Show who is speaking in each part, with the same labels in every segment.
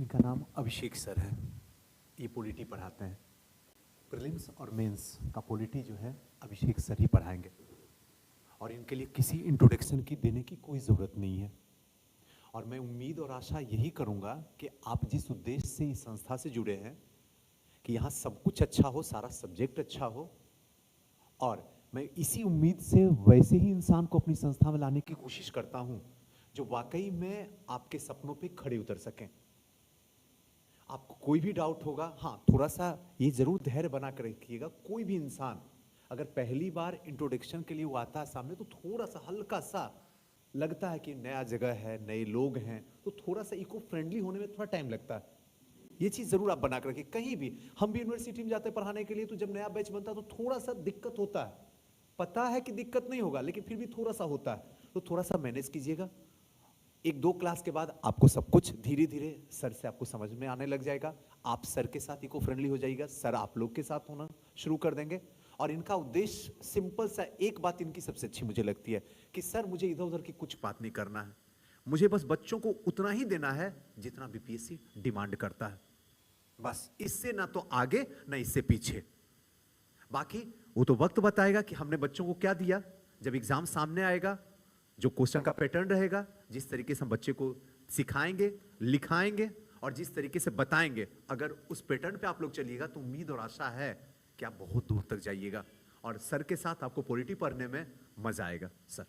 Speaker 1: इनका नाम अभिषेक सर है। ये पॉलिटी पढ़ाते हैं। प्रीलिम्स और मेंस का पॉलिटी जो है अभिषेक सर ही पढ़ाएंगे और इनके लिए किसी इंट्रोडक्शन की देने की कोई ज़रूरत नहीं है। और मैं उम्मीद और आशा यही करूंगा कि आप जिस उद्देश्य से इस संस्था से जुड़े हैं कि यहाँ सब कुछ अच्छा हो, सारा सब्जेक्ट अच्छा हो, और मैं इसी उम्मीद से वैसे ही इंसान को अपनी संस्था में लाने की कोशिश करता हूँ जो वाकई में आपके सपनों पे खड़े उतर सकें। आपको कोई भी डाउट होगा, हाँ थोड़ा सा ये जरूर धैर्य बना कर रखिएगा। कोई भी इंसान अगर पहली बार इंट्रोडक्शन के लिए वो आता है सामने, तो थोड़ा सा हल्का सा लगता है कि नया जगह है, नए लोग हैं, तो थोड़ा सा इको फ्रेंडली होने में थोड़ा टाइम लगता है। ये चीज जरूर आप बना कर रखिए। कहीं भी हम भी यूनिवर्सिटी में जाते हैं पढ़ाने के लिए, तो जब नया बैच बनता है तो थोड़ा सा दिक्कत होता है। पता है कि दिक्कत नहीं होगा, लेकिन फिर भी थोड़ा सा होता है, तो थोड़ा सा मैनेज कीजिएगा। एक दो क्लास के बाद आपको सब कुछ धीरे धीरे सर से आपको समझ में आने लग जाएगा। आप सर के साथ इको फ्रेंडली हो जाइएगा, सर आप लोग के साथ होना शुरू कर देंगे। और इनका उद्देश्य सिंपल सा, एक बात इनकी सबसे अच्छी मुझे लगती है कि सर मुझे इधर उधर की कुछ बात नहीं करना है, मुझे बस बच्चों को उतना ही देना है जितना बीपीएससी डिमांड करता है। बस इससे ना तो आगे ना इससे पीछे। बाकी वो तो वक्त बताएगा कि हमने बच्चों को क्या दिया। जब एग्जाम सामने आएगा, जो क्वेश्चन का पैटर्न रहेगा, जिस तरीके से हम बच्चे को सिखाएंगे, लिखाएंगे और जिस तरीके से बताएंगे, अगर उस पैटर्न पे आप लोग चलिएगा तो उम्मीद और आशा है कि आप बहुत दूर तक जाइएगा और सर के साथ आपको पॉलिटी पढ़ने में मजा आएगा। सर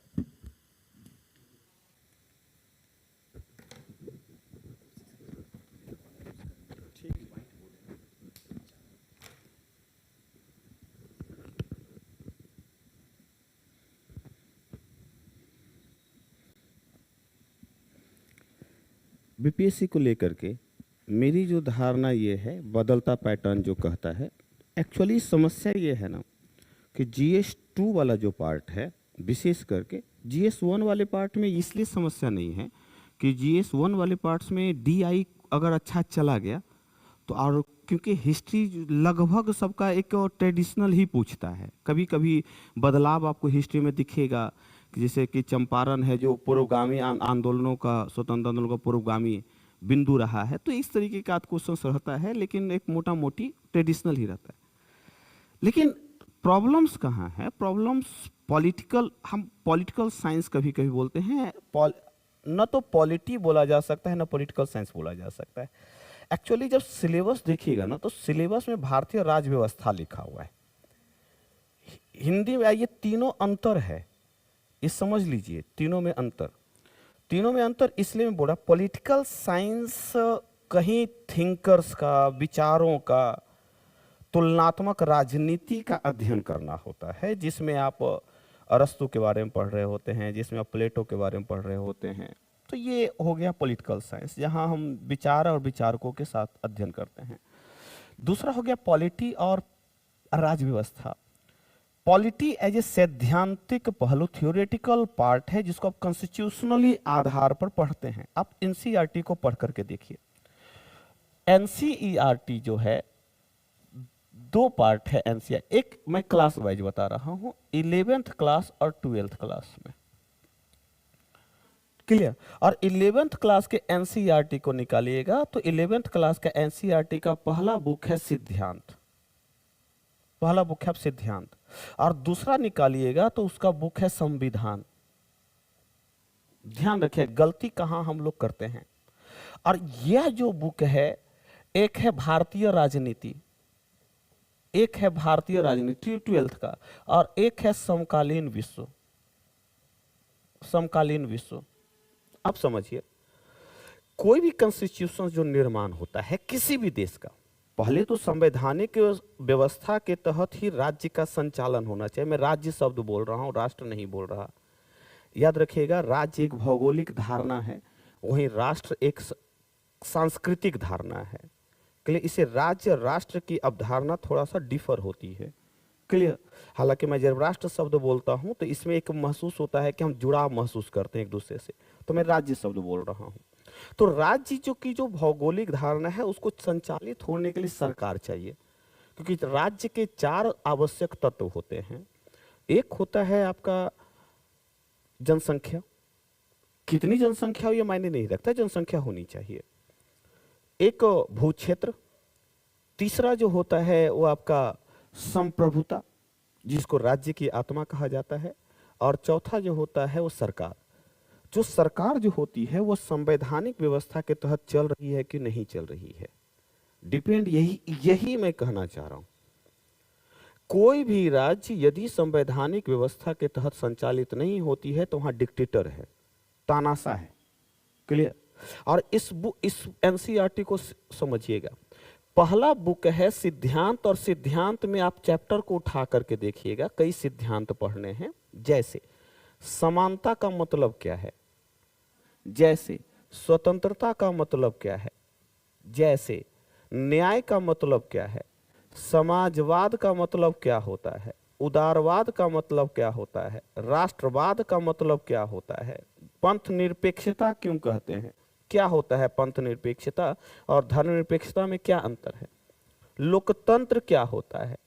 Speaker 2: बीपीएससी को लेकर के मेरी जो धारणा ये है, बदलता पैटर्न जो कहता है, एक्चुअली समस्या ये है ना कि जीएस 2 वाला जो पार्ट है, विशेष करके जीएस 1 वाले पार्ट में इसलिए समस्या नहीं है कि जीएस 1 वाले पार्ट्स में डीआई अगर अच्छा चला गया तो, और क्योंकि हिस्ट्री लगभग सबका एक ट्रेडिशनल ही पूछता है। कभी कभी बदलाव आपको हिस्ट्री में दिखेगा, जैसे कि चंपारण है जो पूर्वगामी आंदोलनों का, स्वतंत्र आंदोलन का पूर्वगामी बिंदु रहा है, तो इस तरीके का क्वेश्चन रहता है, लेकिन एक मोटा मोटी ट्रेडिशनल ही रहता है। लेकिन प्रॉब्लम्स कहाँ है? प्रॉब्लम्स पॉलिटिकल, हम पॉलिटिकल साइंस कभी कभी बोलते हैं, न तो पॉलिटी बोला जा सकता है, न पॉलिटिकल साइंस बोला जा सकता है। एक्चुअली जब सिलेबस देखिएगा ना, तो सिलेबस में भारतीय राज्य व्यवस्था लिखा हुआ है। हिंदी में ये तीनों अंतर है, ये समझ लीजिए, तीनों में अंतर। तीनों में अंतर इसलिए मैं बोला, पॉलिटिकल साइंस कहीं थिंकर्स का, विचारों का, तुलनात्मक राजनीति का अध्ययन करना होता है, जिसमें आप अरस्तु के बारे में पढ़ रहे होते हैं, जिसमें आप प्लेटो के बारे में पढ़ रहे होते हैं। तो ये हो गया पॉलिटिकल साइंस, जहां हम विचार और विचारकों के साथ अध्ययन करते हैं। दूसरा हो गया पॉलिटी और राज्य व्यवस्था। पॉलिटी एज ए सैद्धांतिक पहलू, थ्योरेटिकल पार्ट है, जिसको आप कॉन्स्टिट्यूशनली आधार पर पढ़ते हैं। आप एनसीईआरटी को पढ़ करके देखिए। एनसीईआरटी जो है, दो पार्ट है एनसीईआरटी। एक मैं क्लास वाइज बता रहा हूं, 11th क्लास और 12th क्लास में, क्लियर। और 11th क्लास के एनसीईआरटी को निकालिएगा तो 11th क्लास का एनसीईआरटी का पहला बुक है सिद्धांत, पहला बुक है सिद्धांत। और दूसरा निकालिएगा तो उसका बुक है संविधान। ध्यान रखिए गलती कहां हम लोग करते हैं। और यह जो बुक है, एक है भारतीय राजनीति, एक है भारतीय राजनीति 12th का, और एक है समकालीन विश्व, समकालीन विश्व। अब समझिए, कोई भी कॉन्स्टिट्यूशन जो निर्माण होता है किसी भी देश का, पहले तो संवैधानिक व्यवस्था के तहत ही राज्य का संचालन होना चाहिए। मैं राज्य शब्द बोल रहा हूं, राष्ट्र नहीं बोल रहा। याद रखिएगा, राज्य एक भौगोलिक धारणा है, वहीं राष्ट्र एक सांस्कृतिक धारणा है। क्लियर। इसे राज्य राष्ट्र की अवधारणा थोड़ा सा डिफर होती है। क्लियर। हालांकि मैं जब राष्ट्र शब्द बोलता हूं तो इसमें एक महसूस होता है कि हम जुड़ाव महसूस करते हैं एक दूसरे से, तो मैं राज्य शब्द बोल रहा हूं। तो राज्य जो भौगोलिक धारणा है, उसको संचालित होने के लिए सरकार चाहिए, क्योंकि राज्य के 4 आवश्यक तत्व होते हैं। एक होता है आपका जनसंख्या, कितनी जनसंख्या हो ये मायने नहीं रखता, जनसंख्या होनी चाहिए। एक भू क्षेत्र, तीसरा जो होता है वो आपका संप्रभुता, जिसको राज्य की आत्मा कहा जाता है, और चौथा जो होता है वो सरकार। जो सरकार जो होती है वो संवैधानिक व्यवस्था के तहत चल रही है कि नहीं चल रही है, डिपेंड, यही मैं कहना चाह रहा हूं। कोई भी राज्य यदि संवैधानिक व्यवस्था के तहत संचालित नहीं होती है तो वहां डिक्टेटर है, तानाशाह है। क्लियर? और इस एनसीईआरटी को समझिएगा। पहला बुक है सिद्धांत, और सिद्धांत में आप चैप्टर को उठा करके देखिएगा, कई सिद्धांत पढ़ने हैं। जैसे समानता का मतलब क्या है, जैसे स्वतंत्रता का मतलब क्या है, जैसे न्याय का मतलब क्या है, समाजवाद का मतलब क्या होता है, उदारवाद का मतलब क्या होता है, राष्ट्रवाद का मतलब क्या होता है, पंथ निरपेक्षता क्यों कहते हैं, क्या होता है पंथ निरपेक्षता और धर्मनिरपेक्षता में क्या अंतर है, लोकतंत्र क्या होता है,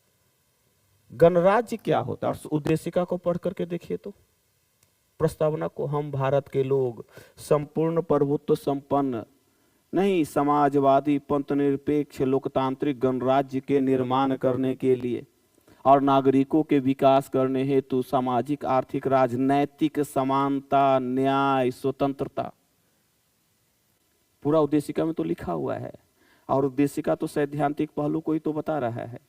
Speaker 2: गणराज्य क्या होता है। और उद्देशिका को पढ़ करके देखिए तो प्रस्तावना को, हम भारत के लोग संपूर्ण प्रभुत्व संपन्न नहीं, समाजवादी पंथ निरपेक्ष लोकतांत्रिक गणराज्य के निर्माण करने के लिए और नागरिकों के विकास करने हेतु सामाजिक आर्थिक राजनैतिक समानता, न्याय, स्वतंत्रता, पूरा उद्देशिका में तो लिखा हुआ है। और उद्देशिका तो सैद्धांतिक पहलू को ही तो बता रहा है।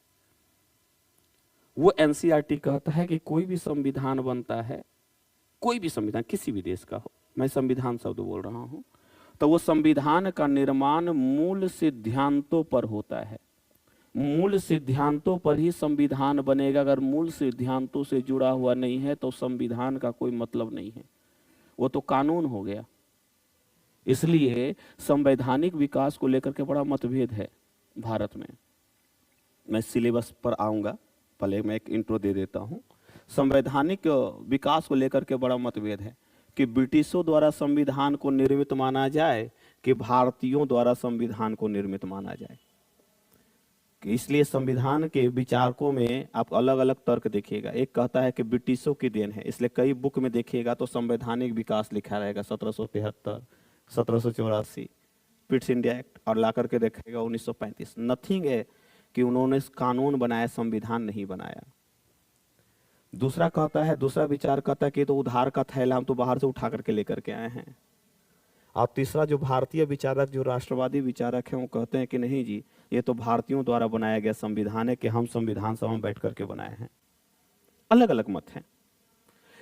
Speaker 2: वो एनसीईआरटी कहता है कि कोई भी संविधान बनता है, कोई भी संविधान किसी भी देश का हो, मैं संविधान शब्द बोल रहा हूं, तो वो संविधान का निर्माण मूल सिद्धांतों पर होता है। मूल सिद्धांतों पर ही संविधान बनेगा। अगर मूल सिद्धांतों से जुड़ा हुआ नहीं है तो संविधान का कोई मतलब नहीं है, वो तो कानून हो गया। इसलिए संवैधानिक विकास को लेकर के बड़ा मतभेद है भारत में। मैं सिलेबस पर आऊंगा, पहले मैं एक इंट्रो दे देता हूं। संवैधानिक विकास को लेकर के बड़ा मतभेद है कि ब्रिटिशों द्वारा संविधान को निर्मित माना जाए कि भारतीयों द्वारा संविधान को निर्मित माना जाए। कि इसलिए संविधान के विचारकों में आप अलग अलग तर्क देखिएगा। एक कहता है कि ब्रिटिशों की देन है, इसलिए कई बुक में देखिएगा तो संवैधानिक विकास लिखा रहेगा 1773, 1784, पिट्स इंडिया एक्ट, और ला करके देखेगा 1935। नथिंग है कि उन्होंने कानून बनाया, संविधान नहीं बनाया। दूसरा कहता है, दूसरा विचार कहता है कि तो उधार का थैला हम तो बाहर से उठा करके लेकर के आए हैं। और तीसरा जो भारतीय विचारक, जो राष्ट्रवादी विचारक हैं, वो कहते हैं कि नहीं जी, ये तो भारतीयों द्वारा बनाया गया संविधान है कि हम संविधान सभा में बैठ करके बनाए हैं। अलग अलग मत हैं।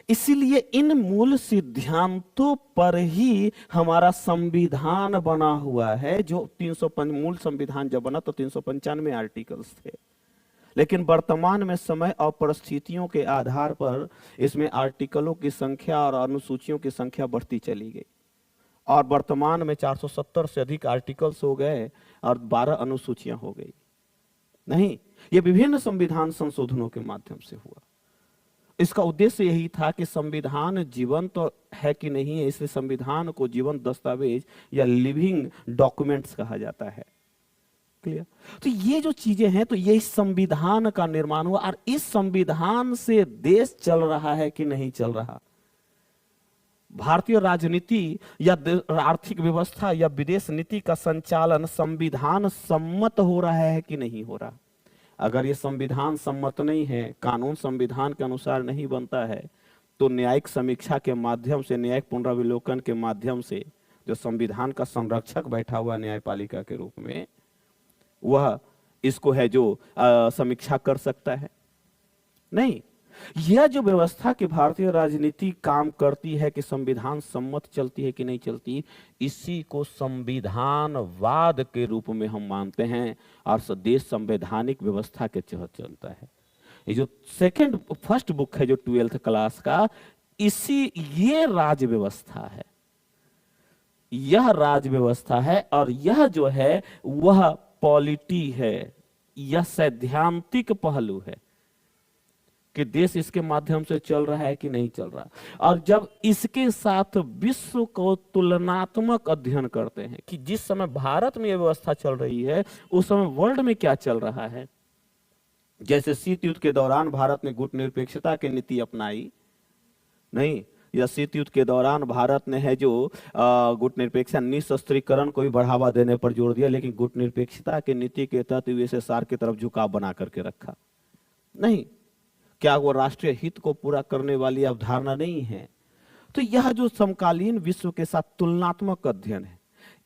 Speaker 2: इसीलिए इन मूल सिद्धांतों पर ही हमारा संविधान बना हुआ है। जो 305 मूल संविधान जब बना तो 395 आर्टिकल्स थे, लेकिन वर्तमान में समय और परिस्थितियों के आधार पर इसमें आर्टिकलों की संख्या और अनुसूचियों की संख्या बढ़ती चली गई, और वर्तमान में 470 से अधिक आर्टिकल्स हो गए और 12 अनुसूचियां हो गई। नहीं, ये विभिन्न संविधान संशोधनों के माध्यम से हुआ। इसका उद्देश्य यही था कि संविधान जीवंत तो है कि नहीं है, इसलिए संविधान को जीवंत दस्तावेज या लिविंग डॉक्यूमेंट्स कहा जाता है। क्लियर? तो ये जो चीजें हैं, तो ये संविधान का निर्माण हुआ, और इस संविधान से देश चल रहा है कि नहीं चल रहा। भारतीय राजनीति या आर्थिक व्यवस्था या विदेश नीति का संचालन संविधान सम्मत हो रहा है कि नहीं हो रहा। अगर ये संविधान सम्मत नहीं है, कानून संविधान के अनुसार नहीं बनता है, तो न्यायिक समीक्षा के माध्यम से, न्यायिक पुनरावलोकन के माध्यम से, जो संविधान का संरक्षक बैठा हुआ न्यायपालिका के रूप में, वह इसको है जो समीक्षा कर सकता है। नहीं, यह जो व्यवस्था की भारतीय राजनीति काम करती है कि संविधान सम्मत चलती है कि नहीं चलती, इसी को संविधानवाद के रूप में हम मानते हैं, और देश संवैधानिक व्यवस्था के तहत चलता है। ये जो फर्स्ट बुक है जो 12th क्लास का, ये राज व्यवस्था है, यह राज व्यवस्था है, और यह जो है वह पॉलिटी है, यह सैद्धांतिक पहलू है कि देश इसके माध्यम से चल रहा है कि नहीं चल रहा। और जब इसके साथ विश्व को तुलनात्मक अध्ययन करते हैं कि जिस समय भारत में यह व्यवस्था चल रही है, उस समय वर्ल्ड में क्या चल रहा है। जैसे शीत युद्ध के दौरान भारत ने गुट निरपेक्षता की नीति अपनाई, नहीं, या शीत युद्ध के दौरान भारत ने है जो गुट निरपेक्ष निशस्त्रीकरण को भी बढ़ावा देने पर जोर दिया, लेकिन गुट निरपेक्षता की नीति के तहत यूएसएसआर की तरफ झुकाव बना करके रखा नहीं। क्या वो राष्ट्रीय हित को पूरा करने वाली अवधारणा नहीं है? तो यह जो समकालीन विश्व के साथ तुलनात्मक अध्ययन है,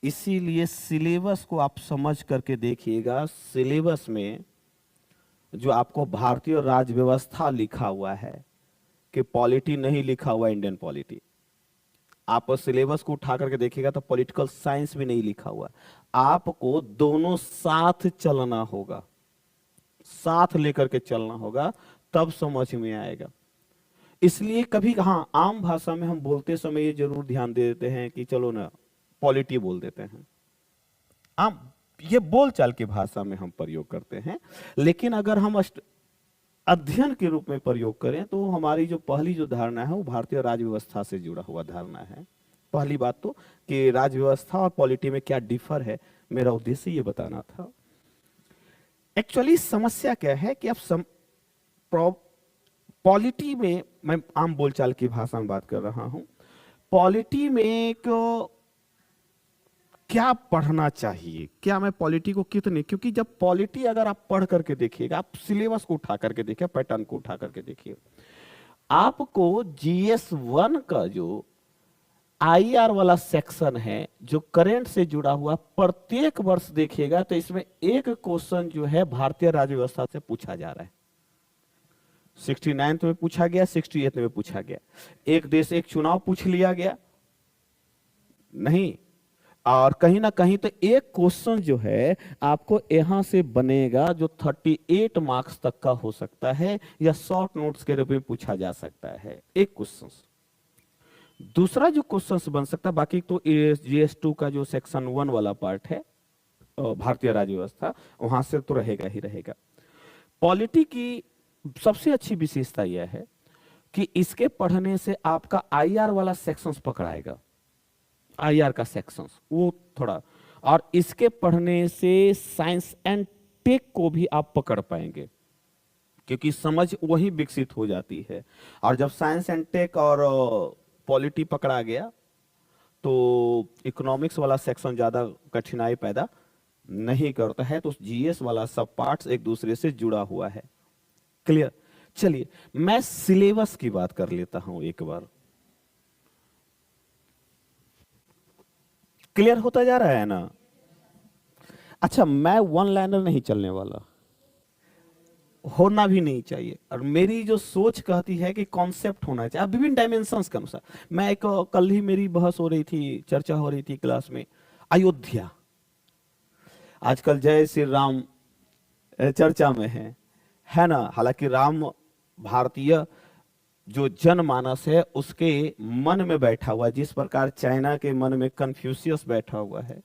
Speaker 2: इसीलिए सिलेबस को आप समझ करके देखिएगा। सिलेबस में जो आपको भारतीय राज्य व्यवस्था लिखा हुआ है कि पॉलिटी नहीं लिखा हुआ इंडियन पॉलिटी, आप सिलेबस को उठा करके देखिएगा तो पॉलिटिकल साइंस भी नहीं लिखा हुआ। आपको दोनों साथ चलना होगा, साथ लेकर के चलना होगा, तब समझ में आएगा। इसलिए कभी हाँ आम भाषा में हम बोलते समय ये जरूर ध्यान दे देते हैं कि चलो ना पॉलिटी बोल देते हैं, आम ये बोलचाल की भाषा में हम प्रयोग करते हैं। लेकिन अगर हम अध्ययन के रूप में प्रयोग करें तो हमारी जो पहली जो धारणा है वो भारतीय राज्य व्यवस्था से जुड़ा हुआ धारणा है। पहली बात तो कि राज्य व्यवस्था और पॉलिटी में क्या डिफर है, मेरा उद्देश्य ये बताना था। एक्चुअली समस्या क्या है कि अब पॉलिटी में, मैं आम बोलचाल की भाषा में बात कर रहा हूं, पॉलिटी में क्या पढ़ना चाहिए, क्या मैं पॉलिटी को कितने, क्योंकि जब पॉलिटी अगर आप पढ़ करके देखिएगा, आप सिलेबस को उठा करके देखिए, पैटर्न को उठा करके देखिए, आपको GS1 का जो IR वाला सेक्शन है जो करंट से जुड़ा हुआ, प्रत्येक वर्ष देखिएगा तो इसमें एक क्वेश्चन जो है भारतीय राज्य व्यवस्था से पूछा जा रहा है। 69 में पूछा गया, 68 में पूछा गया, एक देश एक चुनाव पूछ लिया गया नहीं, और कहीं ना कहीं तो एक क्वेश्चन जो है आपको यहां से बनेगा जो 38 मार्क्स तक का हो सकता है या शॉर्ट नोट्स के रूप में पूछा जा सकता है, एक क्वेश्चन। दूसरा जो क्वेश्चन बन सकता है, बाकी तो GS2 का जो सेक्शन 1 वाला पार्ट है भारतीय राज्य व्यवस्था, वहां से तो रहेगा ही रहेगा। पॉलिटी की सबसे अच्छी विशेषता यह है कि इसके पढ़ने से आपका IR वाला सेक्शंस पकड़ाएगा, IR का सेक्शंस वो थोड़ा, और इसके पढ़ने से साइंस एंड टेक को भी आप पकड़ पाएंगे, क्योंकि समझ वही विकसित हो जाती है। और जब साइंस एंड टेक और पॉलिटी पकड़ा गया तो इकोनॉमिक्स वाला सेक्शन ज्यादा कठिनाई पैदा नहीं करता है, तो GS वाला सब पार्ट्स एक दूसरे से जुड़ा हुआ है। क्लियर? चलिए मैं सिलेबस की बात कर लेता हूं एक बार। क्लियर होता जा रहा है ना? अच्छा, मैं वन लाइनर नहीं चलने वाला, होना भी नहीं चाहिए, और मेरी जो सोच कहती है कि कॉन्सेप्ट होना चाहिए विभिन्न डायमेंशंस के अनुसार। मैं एक कल ही मेरी बहस हो रही थी, चर्चा हो रही थी क्लास में, अयोध्या आजकल जय श्री राम चर्चा में है ना। हालांकि राम भारतीय जो जनमानस है उसके मन में बैठा हुआ है, जिस प्रकार चाइना के मन में कन्फ्यूशियस बैठा हुआ है,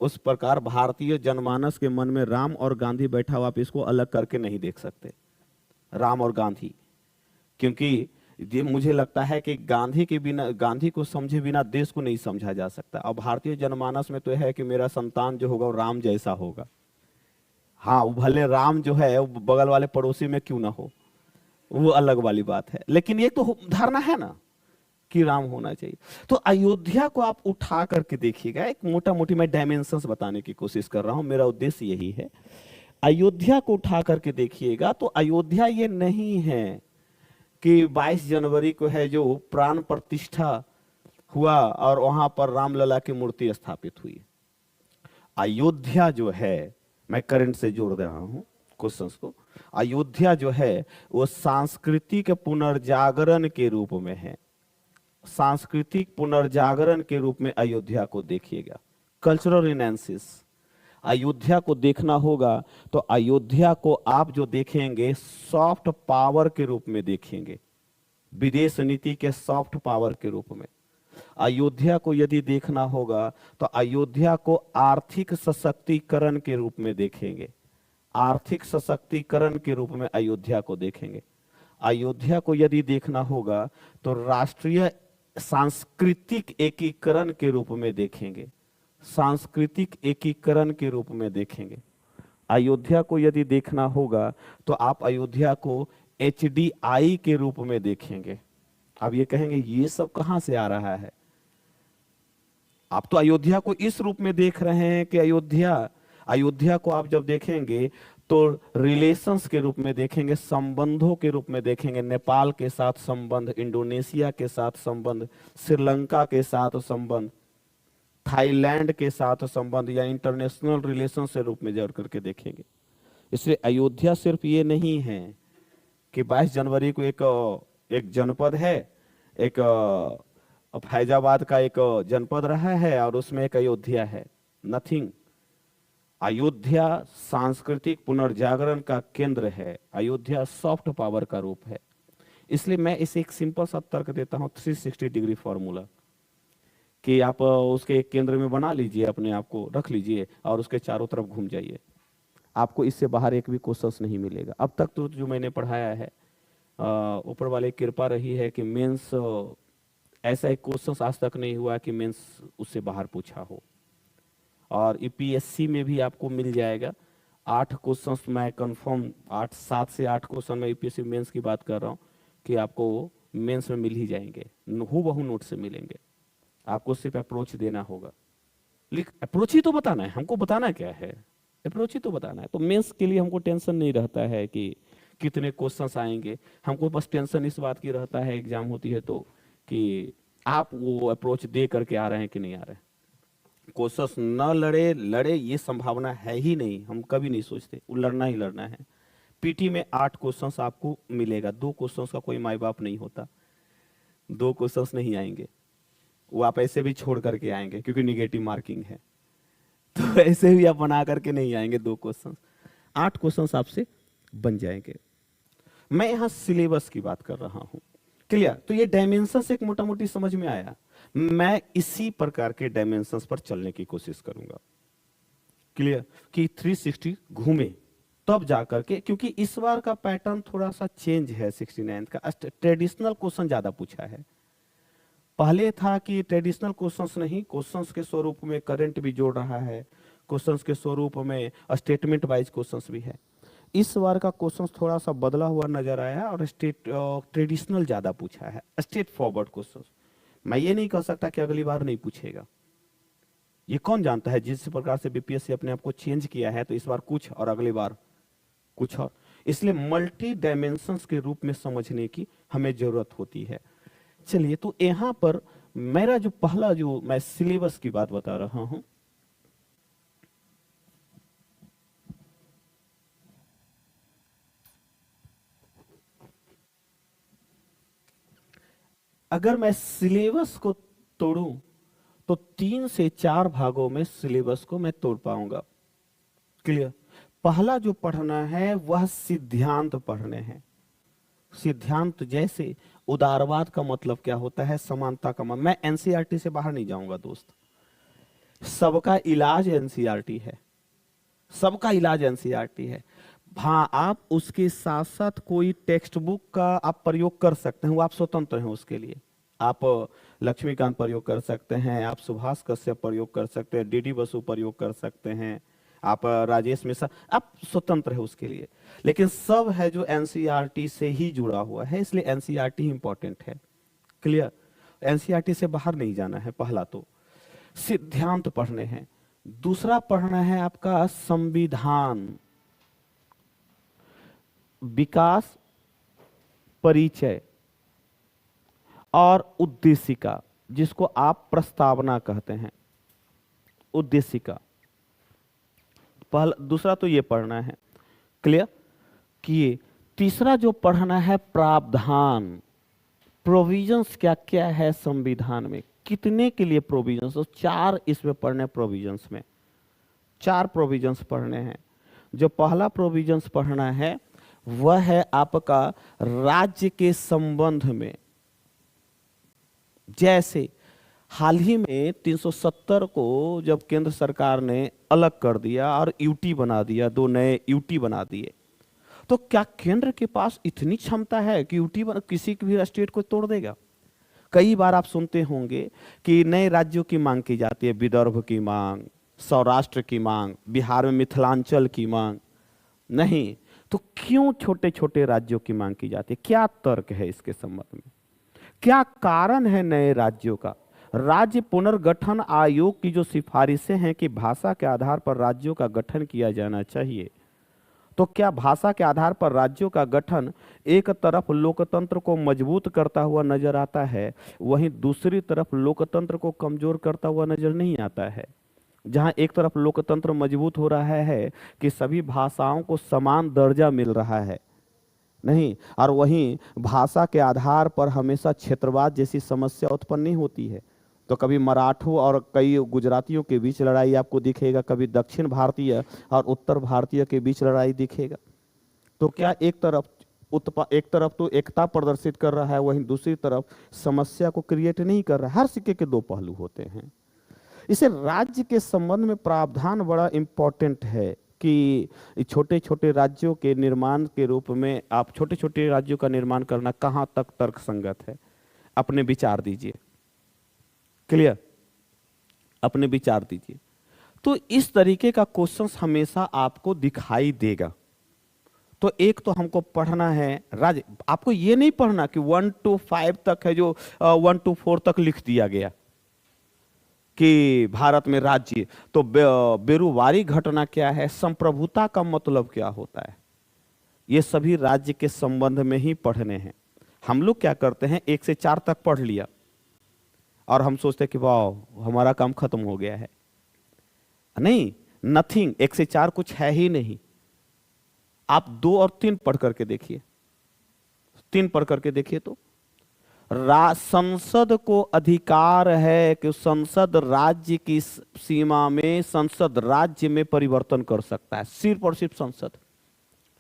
Speaker 2: उस प्रकार भारतीय जनमानस के मन में राम और गांधी बैठा हुआ। आप इसको अलग करके नहीं देख सकते, राम और गांधी, क्योंकि ये मुझे लगता है कि गांधी के बिना, गांधी को समझे बिना देश को नहीं समझा जा सकता। और भारतीय जनमानस में तो है कि मेरा संतान जो होगा वो राम जैसा होगा। हाँ, वो भले राम जो है वो बगल वाले पड़ोसी में क्यों ना हो, वो अलग वाली बात है, लेकिन ये तो धारणा है ना कि राम होना चाहिए। तो अयोध्या को आप उठा करके देखिएगा, एक मोटा मोटी मैं डायमेंशंस बताने की कोशिश कर रहा हूं, मेरा उद्देश्य यही है। अयोध्या को उठा करके देखिएगा तो अयोध्या ये नहीं है कि 22 जनवरी को है जो प्राण प्रतिष्ठा हुआ और वहां पर रामलला की मूर्ति स्थापित हुई। अयोध्या जो है, मैं करंट से जोड़ दे रहा हूं क्वेश्चंस को, अयोध्या जो है वो सांस्कृतिक पुनर्जागरण के रूप में है। सांस्कृतिक पुनर्जागरण के रूप में अयोध्या को देखिएगा, कल्चरल रिनेंसिस। अयोध्या को देखना होगा तो अयोध्या को आप जो देखेंगे सॉफ्ट पावर के रूप में देखेंगे, विदेश नीति के सॉफ्ट पावर के रूप में। अयोध्या को यदि देखना होगा तो अयोध्या को आर्थिक सशक्तिकरण के रूप में देखेंगे, आर्थिक सशक्तिकरण के रूप में अयोध्या को देखेंगे। अयोध्या को यदि देखना होगा तो राष्ट्रीय सांस्कृतिक एकीकरण के रूप में देखेंगे, सांस्कृतिक एकीकरण के रूप में देखेंगे। अयोध्या को यदि देखना होगा तो आप अयोध्या को HDI के रूप में देखेंगे, अब ये कहेंगे ये सब कहां से आ रहा है? आप तो अयोध्या को इस रूप में देख रहे हैं कि अयोध्या को आप जब देखेंगे तो रिलेशंस के रूप में देखेंगे, संबंधों के रूप में देखेंगे। नेपाल के साथ संबंध, इंडोनेशिया के साथ संबंध, श्रीलंका के साथ संबंध, थाईलैंड के साथ संबंध, या इंटरनेशनल रिलेशन से रूप में जोड़ करके देखेंगे। इसलिए अयोध्या सिर्फ ये नहीं है कि 22 जनवरी को एक जनपद है, एक फैजाबाद का एक जनपद रहा है और उसमें एक अयोध्या है। नथिंग। अयोध्या सांस्कृतिक पुनर्जागरण का केंद्र है। अयोध्या सॉफ्ट पावर का रूप है। इसलिए मैं इसे एक सिंपल सा तर्क देता हूं, 360 डिग्री फॉर्मूला, कि आप उसके एक केंद्र में बना लीजिए, अपने आप को रख लीजिए और उसके चारों तरफ घूम जाइए। आपको इससे बाहर एक भी क्वेश्चन नहीं मिलेगा। अब तक तो जो मैंने पढ़ाया है, ऊपर वाले की कृपा रही है कि मेंस ऐसा एक क्वेश्चन आज तक नहीं हुआ कि मेंस उससे बाहर पूछा हो। और यूपीएससी में भी आपको मिल जाएगा 8 क्वेश्चंस, मैं कंफर्म 7 से 8 क्वेश्चन मैं यूपीएससी मेंस की बात कर रहा हूँ कि आपको मेंस में मिल ही जाएंगे, हूबहू नोट से मिलेंगे। आपको सिर्फ अप्रोच देना होगा। अप्रोच ही तो बताना है हमको, बताना क्या है, अप्रोच ही तो बताना है। तो मेंस के लिए हमको टेंशन नहीं रहता है कि कितने क्वेश्चंस आएंगे, हमको बस टेंशन इस बात की रहता है एग्जाम होती है तो कि आप वो अप्रोच दे करके आ रहे हैं कि नहीं आ रहे हैं। क्वेश्चंस न लड़े ये संभावना है ही नहीं, हम कभी नहीं सोचते, वो लड़ना ही लड़ना है। पीटी में 8 क्वेश्चंस आपको मिलेगा, 2 क्वेश्चंस का कोई माई बाप नहीं होता, 2 क्वेश्चंस नहीं आएंगे, वो आप ऐसे भी छोड़ करके आएंगे क्योंकि निगेटिव मार्किंग है, तो ऐसे भी आप बना करके नहीं आएंगे 2 क्वेश्चंस। 8 क्वेश्चंस आपसे बन जाएंगे। मैं यहां सिलेबस की बात कर रहा हूं, क्लियर? तो ये डायमेंशंस एक मोटा मोटी समझ में आया। मैं इसी प्रकार के डायमेंशंस पर चलने की कोशिश करूंगा, क्लियर? कि 360 घूमे तब जाकर के, क्योंकि इस बार का पैटर्न थोड़ा सा चेंज है। 69 का ट्रेडिशनल क्वेश्चन ज्यादा पूछा है। पहले था कि ट्रेडिशनल क्वेश्चंस नहीं, क्वेश्चंस के स्वरूप में करंट भी जोड़ रहा है, क्वेश्चंस के स्वरूप में स्टेटमेंट वाइज क्वेश्चंस भी है। इस बार का क्वेश्चंस थोड़ा सा बदला हुआ नजर आया है और ट्रेडिशनल ज्यादा पूछा है, स्ट्रेट फॉरवर्ड क्वेश्चंस। मैं ये नहीं कह सकता कि अगली बार नहीं पूछेगा, ये कौन जानता है। जिस प्रकार से बीपीएससी अपने आप को चेंज किया है, तो इस बार कुछ और अगली बार कुछ और, इसलिए मल्टी डायमेंशंस के रूप में समझने की हमें जरूरत होती है। चलिए, तो यहां पर मेरा जो पहला जो मैं सिलेबस की बात बता रहा हूं, अगर मैं सिलेबस को तोड़ूं तो 3 से 4 भागों में सिलेबस को मैं तोड़ पाऊंगा, क्लियर? पहला जो पढ़ना है वह सिद्धांत पढ़ने हैं। सिद्धांत जैसे उदारवाद का मतलब क्या होता है, समानता का मतलब, मैं एनसीईआरटी से बाहर नहीं जाऊंगा दोस्त। सबका इलाज एनसीईआरटी है, सबका इलाज एनसीईआरटी है। हाँ, आप उसके साथ साथ कोई टेक्स्ट बुक का आप प्रयोग कर सकते हैं, वो आप स्वतंत्र हैं उसके लिए। आप लक्ष्मीकांत प्रयोग कर सकते हैं, आप सुभाष कश्यप प्रयोग कर सकते हैं, डीडी बसु प्रयोग कर सकते हैं, आप राजेश मिश्रा, आप स्वतंत्र है उसके लिए। लेकिन सब है जो एनसीईआरटी से ही जुड़ा हुआ है, इसलिए एनसीईआरटी इंपॉर्टेंट है, क्लियर? एनसीईआरटी से बाहर नहीं जाना है। पहला तो सिद्धांत पढ़ने हैं। दूसरा पढ़ना है आपका संविधान, विकास, परिचय और उद्देशिका, जिसको आप प्रस्तावना कहते हैं, उद्देशिका। पहला दूसरा तो ये पढ़ना है, क्लियर? कि तीसरा जो पढ़ना है प्रावधान, प्रोविजंस क्या क्या है संविधान में, कितने के लिए प्रोविजंस, तो 4 इसमें पढ़ने, प्रोविजंस में 4 प्रोविजंस पढ़ने हैं। जो पहला प्रोविजंस पढ़ना है वह है आपका राज्य के संबंध में। जैसे हाल ही में 370 को जब केंद्र सरकार ने अलग कर दिया और यूटी बना दिया, 2 नए यूटी बना दिए, तो क्या केंद्र के पास इतनी क्षमता है कि यूटी किसी भी स्टेट को तोड़ देगा? कई बार आप सुनते होंगे कि नए राज्यों की मांग की जाती है, विदर्भ की मांग, सौराष्ट्र की मांग, बिहार में मिथिलांचल की मांग। नहीं, तो क्यों छोटे छोटे राज्यों की मांग की जाती है? क्या तर्क है इसके संबंध में? क्या कारण है नए राज्यों का? राज्य पुनर्गठन आयोग की जो सिफारिशें हैं कि भाषा के आधार पर राज्यों का गठन किया जाना चाहिए, तो क्या भाषा के आधार पर राज्यों का गठन एक तरफ लोकतंत्र को मजबूत करता हुआ नजर आता है, वहीं दूसरी तरफ लोकतंत्र को कमजोर करता हुआ नजर नहीं आता है? जहां एक तरफ लोकतंत्र मजबूत हो रहा है कि सभी भाषाओं को समान दर्जा मिल रहा है, नहीं, और वहीं भाषा के आधार पर हमेशा क्षेत्रवाद जैसी समस्या उत्पन्न नहीं होती है। तो कभी मराठों और कई गुजरातियों के बीच लड़ाई आपको दिखेगा, कभी दक्षिण भारतीय और उत्तर भारतीय के बीच लड़ाई दिखेगा। तो क्या एक तरफ तो एकता प्रदर्शित कर रहा है, वहीं दूसरी तरफ समस्या को क्रिएट नहीं कर रहा है? हर सिक्के के दो पहलू होते हैं। इसे राज्य के संबंध में प्रावधान बड़ा इंपॉर्टेंट है कि छोटे छोटे राज्यों के निर्माण के रूप में आप छोटे छोटे राज्यों का निर्माण करना कहां तक तर्कसंगत है? अपने विचार दीजिए। क्लियर? अपने विचार दीजिए। तो इस तरीके का क्वेश्चंस हमेशा आपको दिखाई देगा। तो एक तो हमको पढ़ना है राज्य, आपको ये नहीं पढ़ना कि 1 to 5 तक है जो 1 to 4 तक लिख दिया गया कि भारत में राज्य। तो बेरुवारी घटना क्या है, संप्रभुता का मतलब क्या होता है, ये सभी राज्य के संबंध में ही पढ़ने हैं। हम लोग क्या करते हैं, 1 से 4 तक पढ़ लिया और हम सोचते हैं कि वाह हमारा काम खत्म हो गया है। नहीं, नथिंग, 1 से 4 कुछ है ही नहीं। आप 2 और 3 पढ़ करके देखिए, 3 पढ़ करके देखिए तो संसद को अधिकार है कि संसद राज्य की सीमा में, संसद राज्य में परिवर्तन कर सकता है, सिर्फ और सिर्फ संसद।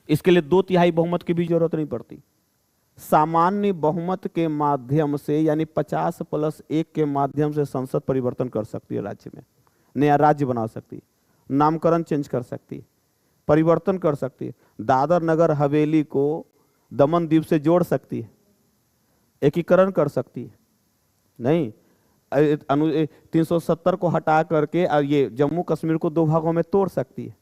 Speaker 2: इसके लिए 2/3 बहुमत की भी जरूरत नहीं पड़ती। सामान्य बहुमत के माध्यम से, यानी 50+1 के माध्यम से संसद परिवर्तन कर सकती है, राज्य में नया राज्य बना सकती है, नामकरण चेंज कर सकती है, परिवर्तन कर सकती है, दादर नगर हवेली को दमन द्वीप से जोड़ सकती है, एकीकरण कर सकती है। नहीं, 370 को हटा करके ये जम्मू कश्मीर को 2 भागों में तोड़ सकती है।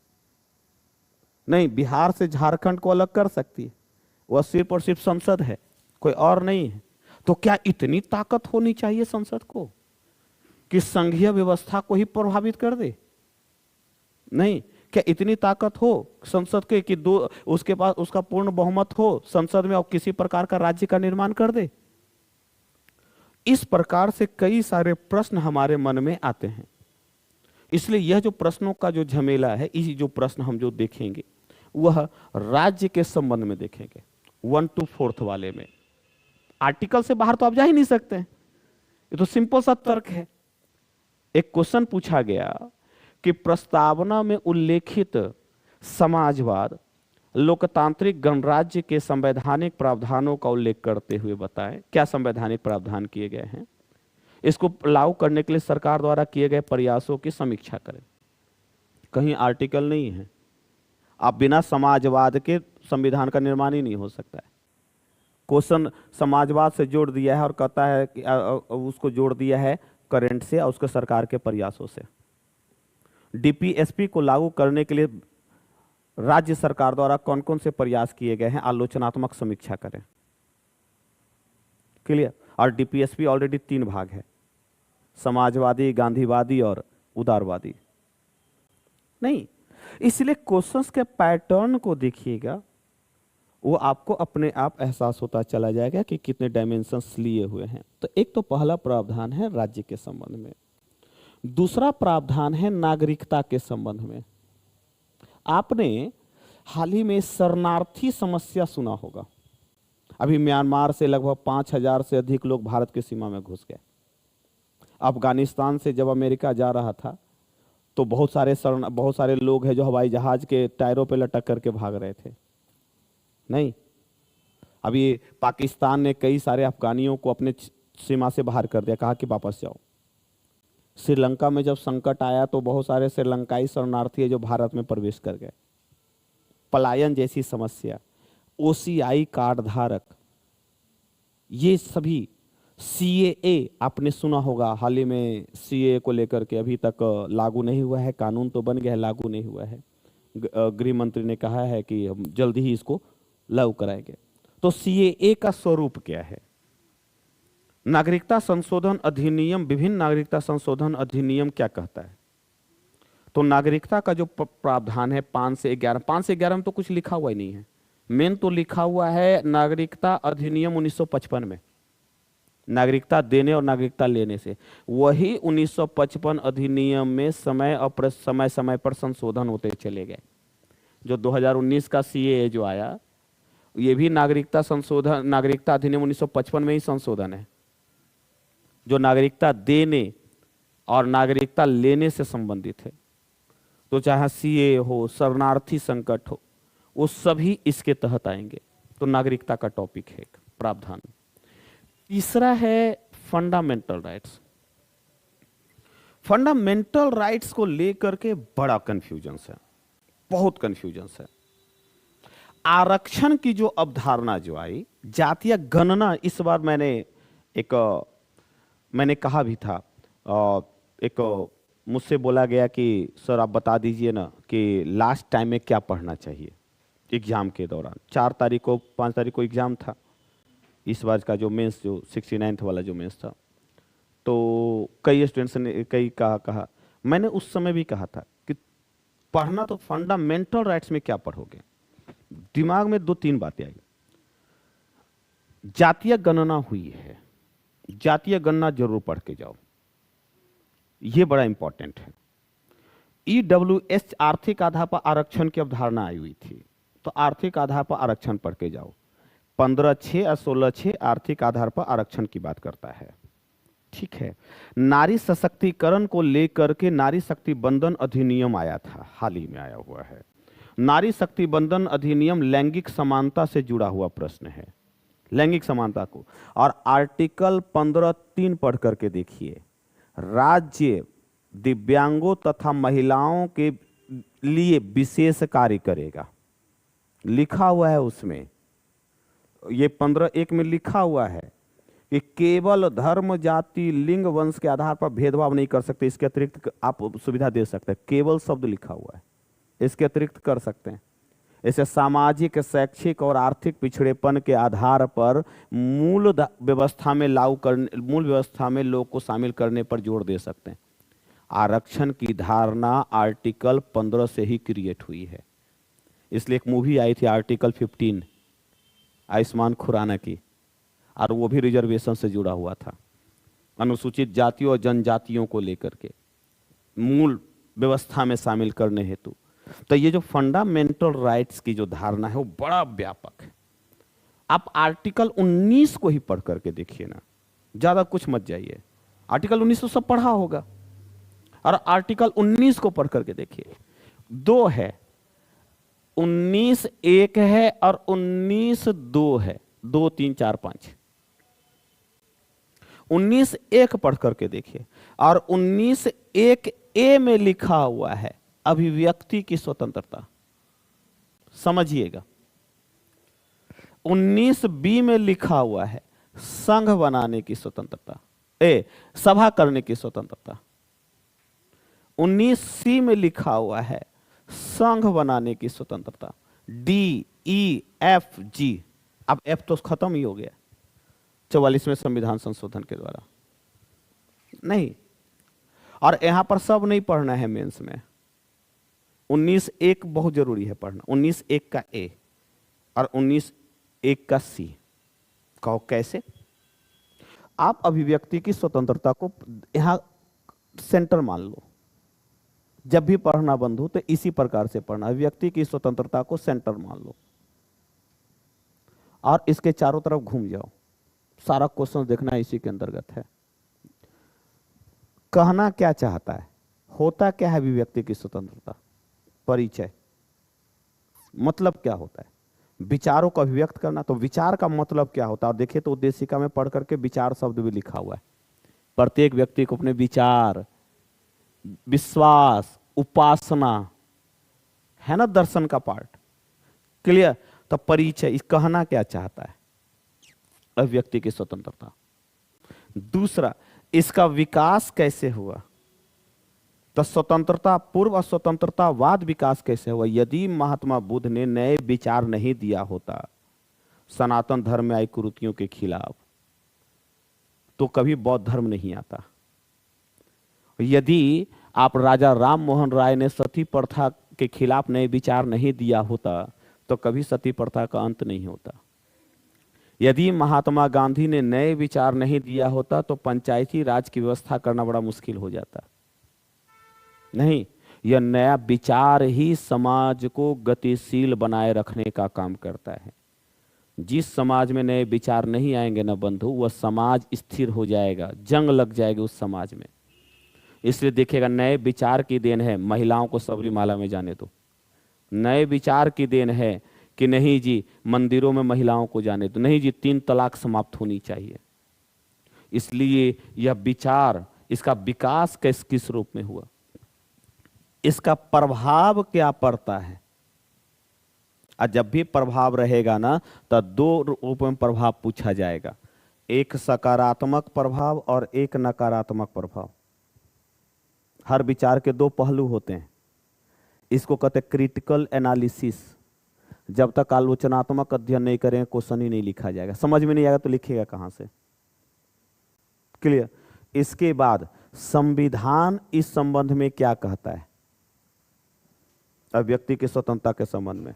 Speaker 2: नहीं, बिहार से झारखंड को अलग कर सकती है। वह सिर्फ और सिर्फ संसद है, कोई और नहीं है। तो क्या इतनी ताकत होनी चाहिए संसद को कि संघीय व्यवस्था को ही प्रभावित कर दे? नहीं, क्या इतनी ताकत हो संसद के कि उसके पास उसका पूर्ण बहुमत हो संसद में और किसी प्रकार का राज्य का निर्माण कर दे? इस प्रकार से कई सारे प्रश्न हमारे मन में आते हैं। इसलिए यह जो प्रश्नों का जो झमेला है, इसी जो प्रश्न हम जो देखेंगे वह राज्य के संबंध में देखेंगे, 1 to 4 वाले में। आर्टिकल से बाहर तो आप जा ही नहीं सकते हैं, ये तो सिंपल सा तर्क है। एक क्वेश्चन पूछा गया कि प्रस्तावना में उल्लेखित समाजवाद लोकतांत्रिक गणराज्य के संवैधानिक प्रावधानों का उल्लेख करते हुए बताएं क्या संवैधानिक प्रावधान किए गए हैं, इसको लागू करने के लिए सरकार द्वारा किए गए प्रयासों की समीक्षा करें। कहीं आर्टिकल नहीं है। आप बिना समाजवाद के संविधान का निर्माण ही नहीं हो सकता है। क्वेश्चन समाजवाद से जोड़ दिया है और कहता है कि उसको जोड़ दिया है करंट से और उसके सरकार के प्रयासों से। डीपीएसपी को लागू करने के लिए राज्य सरकार द्वारा कौन कौन से प्रयास किए गए हैं, आलोचनात्मक समीक्षा करें। क्लियर? और डीपीएसपी ऑलरेडी 3 भाग है, समाजवादी, गांधीवादी और उदारवादी। नहीं, इसलिए क्वेश्चंस के पैटर्न को देखिएगा, वो आपको अपने आप एहसास होता चला जाएगा कि कितने डायमेंशंस लिए हुए हैं। तो एक तो पहला प्रावधान है राज्य के संबंध में। दूसरा प्रावधान है नागरिकता के संबंध में। आपने हाल ही में शरणार्थी समस्या सुना होगा। अभी म्यांमार से लगभग 5000 से अधिक लोग भारत की सीमा में घुस गए। अफगानिस्तान से जब अमेरिका जा रहा था तो बहुत सारे लोग हैं जो हवाई जहाज के टायरों पे लटक करके भाग रहे थे। नहीं, अभी पाकिस्तान ने कई सारे अफगानियों को अपने सीमा से बाहर कर दिया, कहा कि वापस जाओ। श्रीलंका में जब संकट आया तो बहुत सारे श्रीलंकाई शरणार्थी है जो भारत में प्रवेश कर गए। पलायन जैसी समस्या, ओसीआई कार्ड धारक, ये सभी, सीएए आपने सुना होगा, हाल ही में सीएए को लेकर के अभी तक लागू नहीं हुआ है, कानून तो बन गया है, लागू नहीं हुआ है। गृह मंत्री ने कहा है कि हम जल्दी ही इसको लागू कराएंगे। तो सीएए का स्वरूप क्या है? नागरिकता संशोधन अधिनियम, विभिन्न नागरिकता संशोधन अधिनियम क्या कहता है? तो नागरिकता का जो प्रावधान है 5 से 11, 5 से 11 में तो कुछ लिखा हुआ ही नहीं है। मेन तो लिखा हुआ है नागरिकता अधिनियम 1955 में, नागरिकता देने और नागरिकता लेने से। वही 1955 अधिनियम में समय समय पर संशोधन होते चले गए। जो 2019 का सीएए जो आया, ये भी नागरिकता संशोधन, नागरिकता अधिनियम 1955 में ही संशोधन है, जो नागरिकता देने और नागरिकता लेने से संबंधित है। तो चाहे सीएए हो, शरणार्थी संकट हो, वो सभी इसके तहत आएंगे। तो नागरिकता का टॉपिक है एक प्रावधान। तीसरा है फंडामेंटल राइट्स। फंडामेंटल राइट्स को लेकर के बड़ा कंफ्यूजन है, बहुत कंफ्यूजन है। आरक्षण की जो अवधारणा जो आई, जातीय गणना, इस बार मैंने कहा भी था, मुझसे बोला गया कि सर आप बता दीजिए ना कि लास्ट टाइम में क्या पढ़ना चाहिए एग्जाम के दौरान। 4 तारीख को 5 तारीख को एग्जाम था, इस बार का जो मेंस, जो 69th वाला जो मेंस था। तो कई स्टूडेंट्स ने कई कहा, मैंने उस समय भी कहा था कि पढ़ना तो फंडामेंटल राइट्स में क्या पढ़ोगे। दिमाग में 2-3 बातें आई। जातीय गणना हुई है, जातीय गणना जरूर पढ़ के जाओ, ये बड़ा इंपॉर्टेंट है। ईडब्ल्यूएस आर्थिक आधार पर आरक्षण की अवधारणा आई हुई थी, तो आर्थिक आधार पर आरक्षण पढ़ के जाओ। 15(6) और 16(6) आर्थिक आधार पर आरक्षण की बात करता है, ठीक है। नारी सशक्तिकरण को लेकर के नारी शक्ति बंधन अधिनियम आया था, हाल ही में आया हुआ है। नारी शक्ति बंधन अधिनियम लैंगिक समानता से जुड़ा हुआ प्रश्न है, लैंगिक समानता को। और आर्टिकल 15(3) पढ़ करके देखिए, राज्य दिव्यांगों तथा महिलाओं के लिए विशेष कार्य करेगा, लिखा हुआ है उसमें। ये 15(1) में लिखा हुआ है कि केवल धर्म, जाति, लिंग, वंश के आधार पर भेदभाव नहीं कर सकते। इसके अतिरिक्त आप सुविधा दे सकते हैं, केवल शब्द लिखा हुआ है, इसके अतिरिक्त कर सकते हैं। इसे सामाजिक, शैक्षिक और आर्थिक पिछड़ेपन के आधार पर मूल व्यवस्था में लागू करने, मूल व्यवस्था में लोग को शामिल करने पर जोर दे सकते हैं। आरक्षण की धारणा आर्टिकल 15 से ही क्रिएट हुई है। इसलिए एक मूवी आई थी आर्टिकल 15, आयुष्मान खुराना की, और वो भी रिजर्वेशन से जुड़ा हुआ था, अनुसूचित जातियों और जनजातियों को लेकर के मूल व्यवस्था में शामिल करने हेतु। तो ये जो फंडामेंटल राइट्स की जो धारणा है वो बड़ा व्यापक है। आप आर्टिकल 19 को ही पढ़ करके देखिए ना, ज्यादा कुछ मत जाइए। आर्टिकल 19 तो सब पढ़ा होगा, और आर्टिकल 19 को पढ़ करके देखिए। 2 है, 19(1) है और 19(2) है, 2, 3, 4, 5। 19(1) पढ़ करके देखिए, और 19(1)(a) में लिखा हुआ है अभिव्यक्ति की स्वतंत्रता, समझिएगा। 19(b) में लिखा हुआ है संघ बनाने की स्वतंत्रता, सभा करने की स्वतंत्रता। 19(c) में लिखा हुआ है संघ बनाने की स्वतंत्रता। D, E, F, G, अब F तो खत्म ही हो गया 44वें संविधान संशोधन के द्वारा, नहीं। और यहां पर सब नहीं पढ़ना है मेंस में। 19(1) बहुत जरूरी है पढ़ना, 19(1) का A और 19(1) का C। कहो कैसे? आप अभिव्यक्ति की स्वतंत्रता को यहां सेंटर मान लो। जब भी पढ़ना बंद हो तो इसी प्रकार से पढ़ना, अभिव्यक्ति की स्वतंत्रता को सेंटर मान लो और इसके चारों तरफ घूम जाओ। सारा क्वेश्चन देखना इसी के अंतर्गत है। कहना क्या चाहता है, होता क्या है अभिव्यक्ति की स्वतंत्रता? परिचय, मतलब क्या होता है? विचारों को अभिव्यक्त करना। तो विचार का मतलब क्या होता है? और देखिए तो उद्देशिका में पढ़ करके विचार शब्द भी लिखा हुआ है। प्रत्येक व्यक्ति को अपने विचार, विश्वास, उपासना है ना, दर्शन का पार्ट क्लियर। तो परिचय, इस कहना क्या चाहता है? अभिव्यक्ति की स्वतंत्रता। दूसरा, इसका विकास कैसे हुआ? तो स्वतंत्रता पूर्व और स्वतंत्रतावाद विकास कैसे हुआ? यदि महात्मा बुद्ध ने नए विचार नहीं दिया होता सनातन धर्म में आई कुरीतियों के खिलाफ, तो कभी बौद्ध धर्म नहीं आता। यदि आप राजा राम मोहन राय ने सती प्रथा के खिलाफ नए विचार नहीं दिया होता तो कभी सती प्रथा का अंत नहीं होता। यदि महात्मा गांधी ने नए विचार नहीं दिया होता तो पंचायती राज की व्यवस्था करना बड़ा मुश्किल हो जाता। नहीं, यह नया विचार ही समाज को गतिशील बनाए रखने का काम करता है। जिस समाज में नए विचार नहीं आएंगे ना बंधु, वह समाज स्थिर हो जाएगा, जंग लग जाएगी उस समाज में। इसलिए देखिएगा, नए विचार की देन है महिलाओं को सबरीमाला में जाने दो, नए विचार की देन है कि नहीं जी मंदिरों में महिलाओं को जाने दो, नहीं जी 3 तलाक समाप्त होनी चाहिए। इसलिए यह विचार, इसका विकास किस रूप में हुआ, इसका प्रभाव क्या पड़ता है। और जब भी प्रभाव रहेगा ना तो 2 रूप में प्रभाव पूछा जाएगा, एक सकारात्मक प्रभाव और एक नकारात्मक प्रभाव। हर विचार के 2 पहलू होते हैं, इसको कहते हैं क्रिटिकल एनालिसिस। जब तक आलोचनात्मक अध्ययन नहीं करें क्वेश्चन ही नहीं लिखा जाएगा, समझ में नहीं आएगा तो लिखिएगा कहां से। क्लियर। इसके बाद संविधान इस संबंध में क्या कहता है, अभिव्यक्ति की स्वतंत्रता के संबंध में,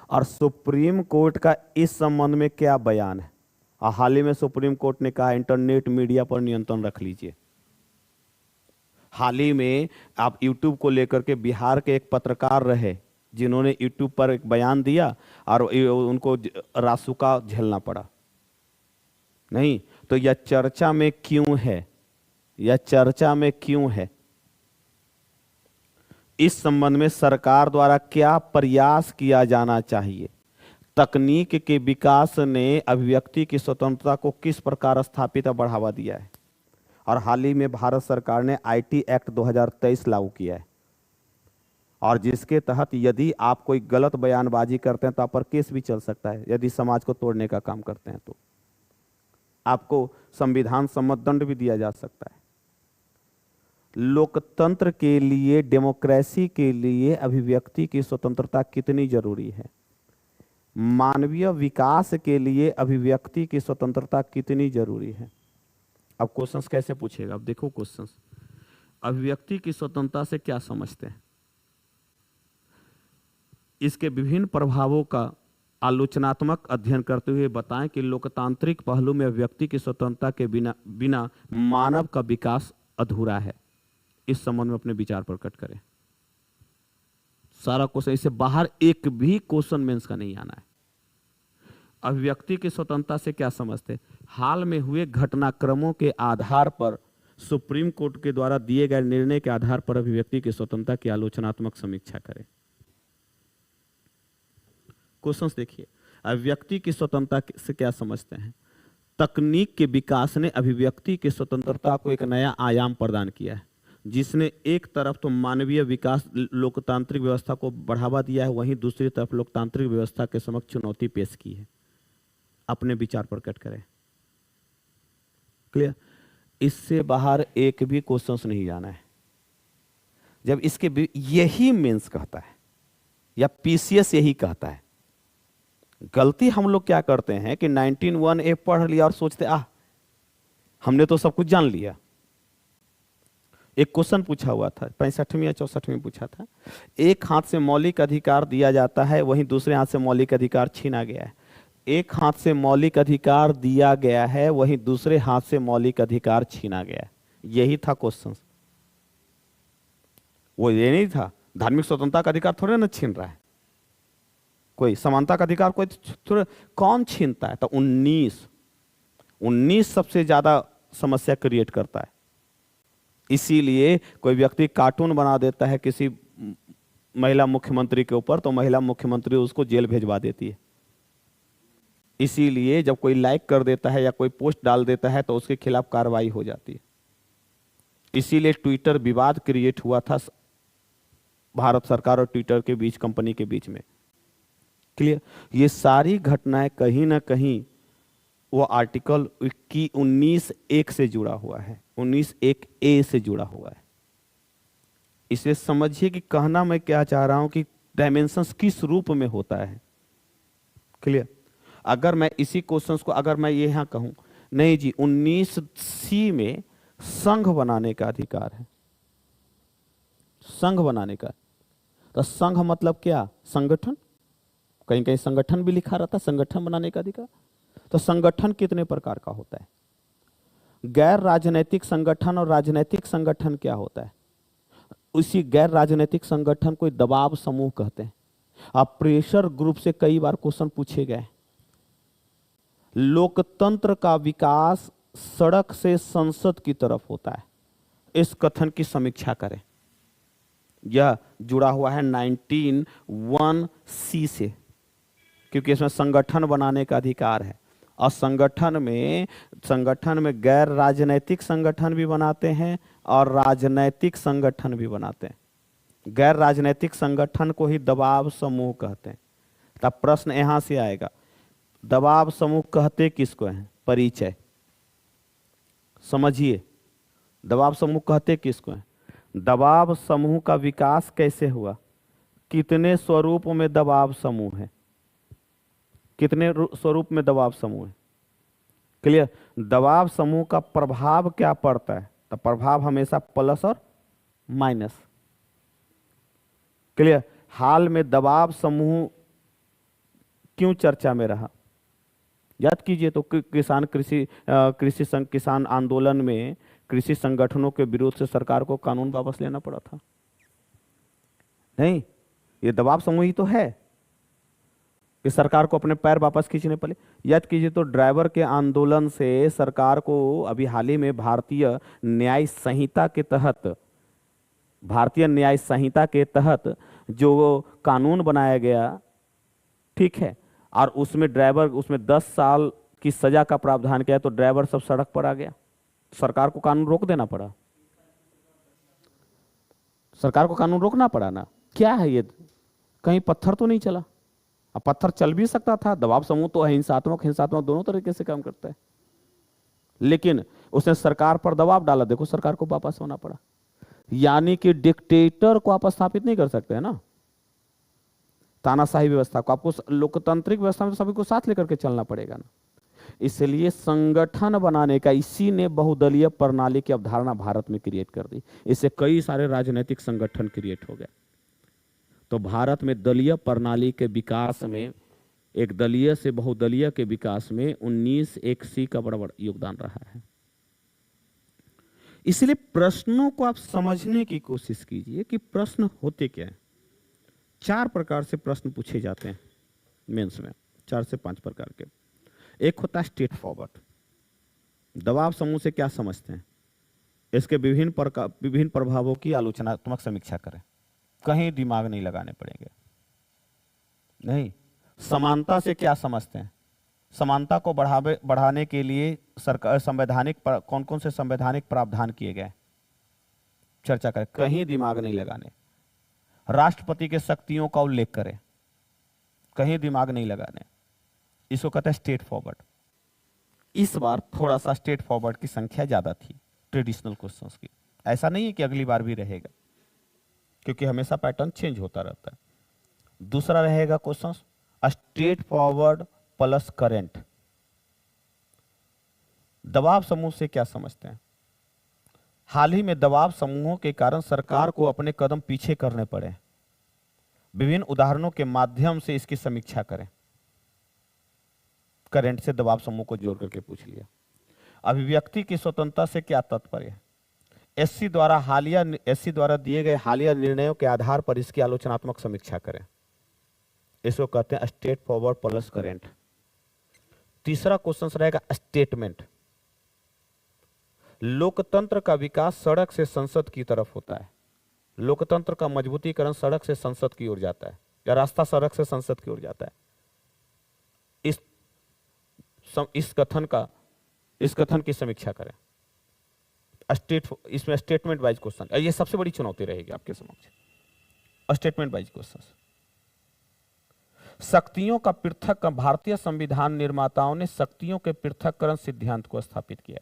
Speaker 2: और सुप्रीम कोर्ट का इस संबंध में क्या बयान है। हाल ही में सुप्रीम कोर्ट ने कहा इंटरनेट मीडिया पर नियंत्रण रख लीजिए। हाल ही में आप यूट्यूब को लेकर के बिहार के एक पत्रकार रहे जिन्होंने यूट्यूब पर एक बयान दिया और उनको रासुका झेलना पड़ा। नहीं तो यह चर्चा में क्यों है, यह चर्चा में क्यों है, इस संबंध में सरकार द्वारा क्या प्रयास किया जाना चाहिए। तकनीक के विकास ने अभिव्यक्ति की स्वतंत्रता को किस प्रकार स्थापित और बढ़ावा दिया है। और हाल ही में भारत सरकार ने आईटी एक्ट 2023 लागू किया है, और जिसके तहत यदि आप कोई गलत बयानबाजी करते हैं तो आप पर केस भी चल सकता है। यदि समाज को तोड़ने का काम करते हैं तो आपको संविधान सम्मत दंड भी दिया जा सकता है। लोकतंत्र के लिए, डेमोक्रेसी के लिए अभिव्यक्ति की स्वतंत्रता कितनी जरूरी है, मानवीय विकास के लिए अभिव्यक्ति की स्वतंत्रता कितनी जरूरी है। अब क्वेश्चंस कैसे पूछेगा, अब देखो क्वेश्चंस, अभिव्यक्ति की स्वतंत्रता से क्या समझते हैं, इसके विभिन्न प्रभावों का आलोचनात्मक अध्ययन करते हुए बताएं कि लोकतांत्रिक पहलू में अभिव्यक्ति की स्वतंत्रता के बिना मानव का विकास अधूरा है। इस संबंध में अपने विचार प्रकट करें। सारा क्वेश्चन, इससे बाहर एक भी क्वेश्चन मेंस का नहीं आना है। अभिव्यक्ति की स्वतंत्रता से क्या समझते हैं, हाल में हुए घटनाक्रमों के आधार पर सुप्रीम कोर्ट के द्वारा दिए गए निर्णय के आधार पर अभिव्यक्ति की स्वतंत्रता की आलोचनात्मक समीक्षा करें। क्वेश्चंस देखिए, अभिव्यक्ति की स्वतंत्रता से क्या समझते हैं। तकनीक के विकास ने अभिव्यक्ति की स्वतंत्रता को एक नया आयाम प्रदान किया है, जिसने एक तरफ तो मानवीय विकास, लोकतांत्रिक व्यवस्था को बढ़ावा दिया है, वहीं दूसरी तरफ लोकतांत्रिक व्यवस्था के समक्ष चुनौती पेश की है। अपने विचार प्रकट करें। क्लियर। इससे बाहर एक भी क्वेश्चंस नहीं जाना है। जब इसके यही मेंस कहता है या पीसीएस यही कहता है। गलती हम लोग क्या करते हैं कि 19(1) पढ़ लिया और सोचते हमने तो सब कुछ जान लिया। एक क्वेश्चन पूछा हुआ था 65वीं या 64वीं पूछा था, एक हाथ से मौलिक अधिकार दिया जाता है, वहीं दूसरे हाथ से मौलिक अधिकार छीना गया है। एक हाथ से मौलिक अधिकार दिया गया है, वहीं दूसरे हाथ से मौलिक अधिकार छीना गया है। यही था क्वेश्चन। वो ये नहीं था धार्मिक स्वतंत्रता का अधिकार थोड़े ना छीन रहा है कोई, समानता का अधिकार कोई थोड़ा, कौन छीनता है। तो 19 सबसे ज्यादा समस्या क्रिएट करता है। इसीलिए कोई व्यक्ति कार्टून बना देता है किसी महिला मुख्यमंत्री के ऊपर, तो महिला मुख्यमंत्री उसको जेल भेजवा देती है। इसीलिए जब कोई लाइक कर देता है या कोई पोस्ट डाल देता है तो उसके खिलाफ कार्रवाई हो जाती है। इसीलिए ट्विटर विवाद क्रिएट हुआ था भारत सरकार और ट्विटर के बीच, कंपनी के बीच में। क्लियर। ये सारी घटनाएं कहीं ना कहीं वो आर्टिकल की 19(1) से जुड़ा हुआ है, 19(1)(a) से जुड़ा हुआ है। इसे समझिए कि कहना मैं क्या चाह रहा हूं कि डायमेंशंस किस रूप में होता है। क्लियर। अगर मैं इसी क्वेश्चंस को, अगर मैं ये यहां कहूं नहीं जी, 19C में संघ बनाने का अधिकार है, संघ बनाने का। तो संघ मतलब क्या? संगठन। कहीं कहीं संगठन भी लिखा रहता है, संगठन बनाने का अधिकार। तो संगठन कितने प्रकार का होता है? गैर राजनीतिक संगठन और राजनीतिक संगठन क्या होता है? उसी गैर राजनीतिक संगठन को दबाव समूह कहते हैं। अब प्रेशर ग्रुप से कई बार क्वेश्चन पूछे गए। लोकतंत्र का विकास सड़क से संसद की तरफ होता है, इस कथन की समीक्षा करें। यह जुड़ा हुआ है 19(1)C से, क्योंकि इसमें संगठन बनाने का अधिकार है। और संगठन में गैर राजनीतिक संगठन भी बनाते हैं और राजनैतिक संगठन भी बनाते हैं। गैर राजनीतिक संगठन को ही दबाव समूह कहते हैं। तब प्रश्न यहां से आएगा, दबाव समूह कहते किसको हैं? परिचय समझिए, दबाव समूह कहते किसको हैं? दबाव समूह का विकास कैसे हुआ? कितने स्वरूप में दबाव समूह है? कितने स्वरूप में दबाव समूह है? क्लियर? दबाव समूह का प्रभाव क्या पड़ता है? तो प्रभाव हमेशा प्लस और माइनस। क्लियर? हाल में दबाव समूह क्यों चर्चा में रहा? याद कीजिए तो किसान आंदोलन में कृषि संगठनों के विरोध से सरकार को कानून वापस लेना पड़ा था। नहीं, ये दबाव समूह ही तो है कि सरकार को अपने पैर वापस खींचने पड़े। याद कीजिए तो ड्राइवर के आंदोलन से सरकार को अभी हाल ही में भारतीय न्याय संहिता के तहत जो कानून बनाया गया, ठीक है, और उसमें 10 साल की सजा का प्रावधान किया, तो ड्राइवर सब सड़क पर आ गया। सरकार को कानून रोक देना पड़ा, सरकार को कानून रोकना पड़ा ना। क्या है ये? कहीं पत्थर तो नहीं चला? अब पत्थर चल भी सकता था। दबाव समूह तो हिंसात्मक दोनों तरीके से काम करता है, लेकिन उसने सरकार पर दबाव डाला, देखो सरकार को वापस होना पड़ा। यानी कि डिक्टेटर को आप स्थापित नहीं कर सकते है ना, तानाशाही व्यवस्था को। आपको लोकतांत्रिक व्यवस्था में सभी को साथ लेकर के चलना पड़ेगा ना। इसलिए संगठन बनाने का, इसी ने बहुदलीय प्रणाली की अवधारणा भारत में क्रिएट कर दी। इससे कई सारे राजनीतिक संगठन क्रिएट हो गए। तो भारत में दलीय प्रणाली के विकास में, एक दलीय से बहुदलीय के विकास में 19(1)C का बड़ा योगदान रहा है। इसलिए प्रश्नों को आप समझने की कोशिश कीजिए कि प्रश्न होते क्या हैं। 4 प्रकार से प्रश्न पूछे जाते हैं मेंस में, 4 से 5 प्रकार के। एक होता है स्ट्रेट फॉरवर्ड, दबाव समूह से क्या समझते हैं, इसके विभिन्न प्रभावों की आलोचनात्मक समीक्षा करें। कहीं दिमाग नहीं लगाने पड़ेंगे। नहीं, समानता से क्या समझते हैं, समानता को बढ़ाने के लिए सरकार कौन कौन से संवैधानिक प्रावधान किए गए, चर्चा करें। कहीं दिमाग नहीं लगाने। राष्ट्रपति के शक्तियों का उल्लेख करें, कहीं दिमाग नहीं लगाने। इसको कहते हैं स्ट्रेट फॉरवर्ड। इस बार थोड़ा सा स्ट्रेट फॉरवर्ड की संख्या ज्यादा थी ट्रेडिशनल क्वेश्चंस की। ऐसा नहीं है कि अगली बार भी रहेगा, क्योंकि हमेशा पैटर्न चेंज होता रहता है। दूसरा रहेगा question straight forward plus current. दबाव समूह से क्या समझते हैं? हाल ही में दबाव समूहों के कारण सरकार को अपने कदम पीछे करने पड़े। विभिन्न उदाहरणों के माध्यम से इसकी समीक्षा करें। करंट से दबाव समूह को जोड़ करके पूछ लिया। अभिव्यक्ति की स्वतंत्रता से क्या तात्पर्य है? एससी द्वारा दिए गए हालिया निर्णयों के आधार पर इसकी आलोचनात्मक समीक्षा करें। इसको कहते हैं स्ट्रेट फॉरवर्ड प्लस करंट। तीसरा क्वेश्चन रहेगा स्टेटमेंट। लोकतंत्र का विकास सड़क से संसद की तरफ होता है। लोकतंत्र का मजबूतीकरण सड़क से संसद की ओर जाता है, या रास्ता सड़क से संसद की ओर जाता है। इस कथन की समीक्षा करें। इसमें स्टेटमेंट वाइज क्वेश्चन, ये सबसे बड़ी चुनौती रहेगी आपके समक्ष। Statement wise question. शक्तियों का पृथक, भारतीय संविधान निर्माताओं ने शक्तियों के पृथक्करण सिद्धांत को स्थापित किया है,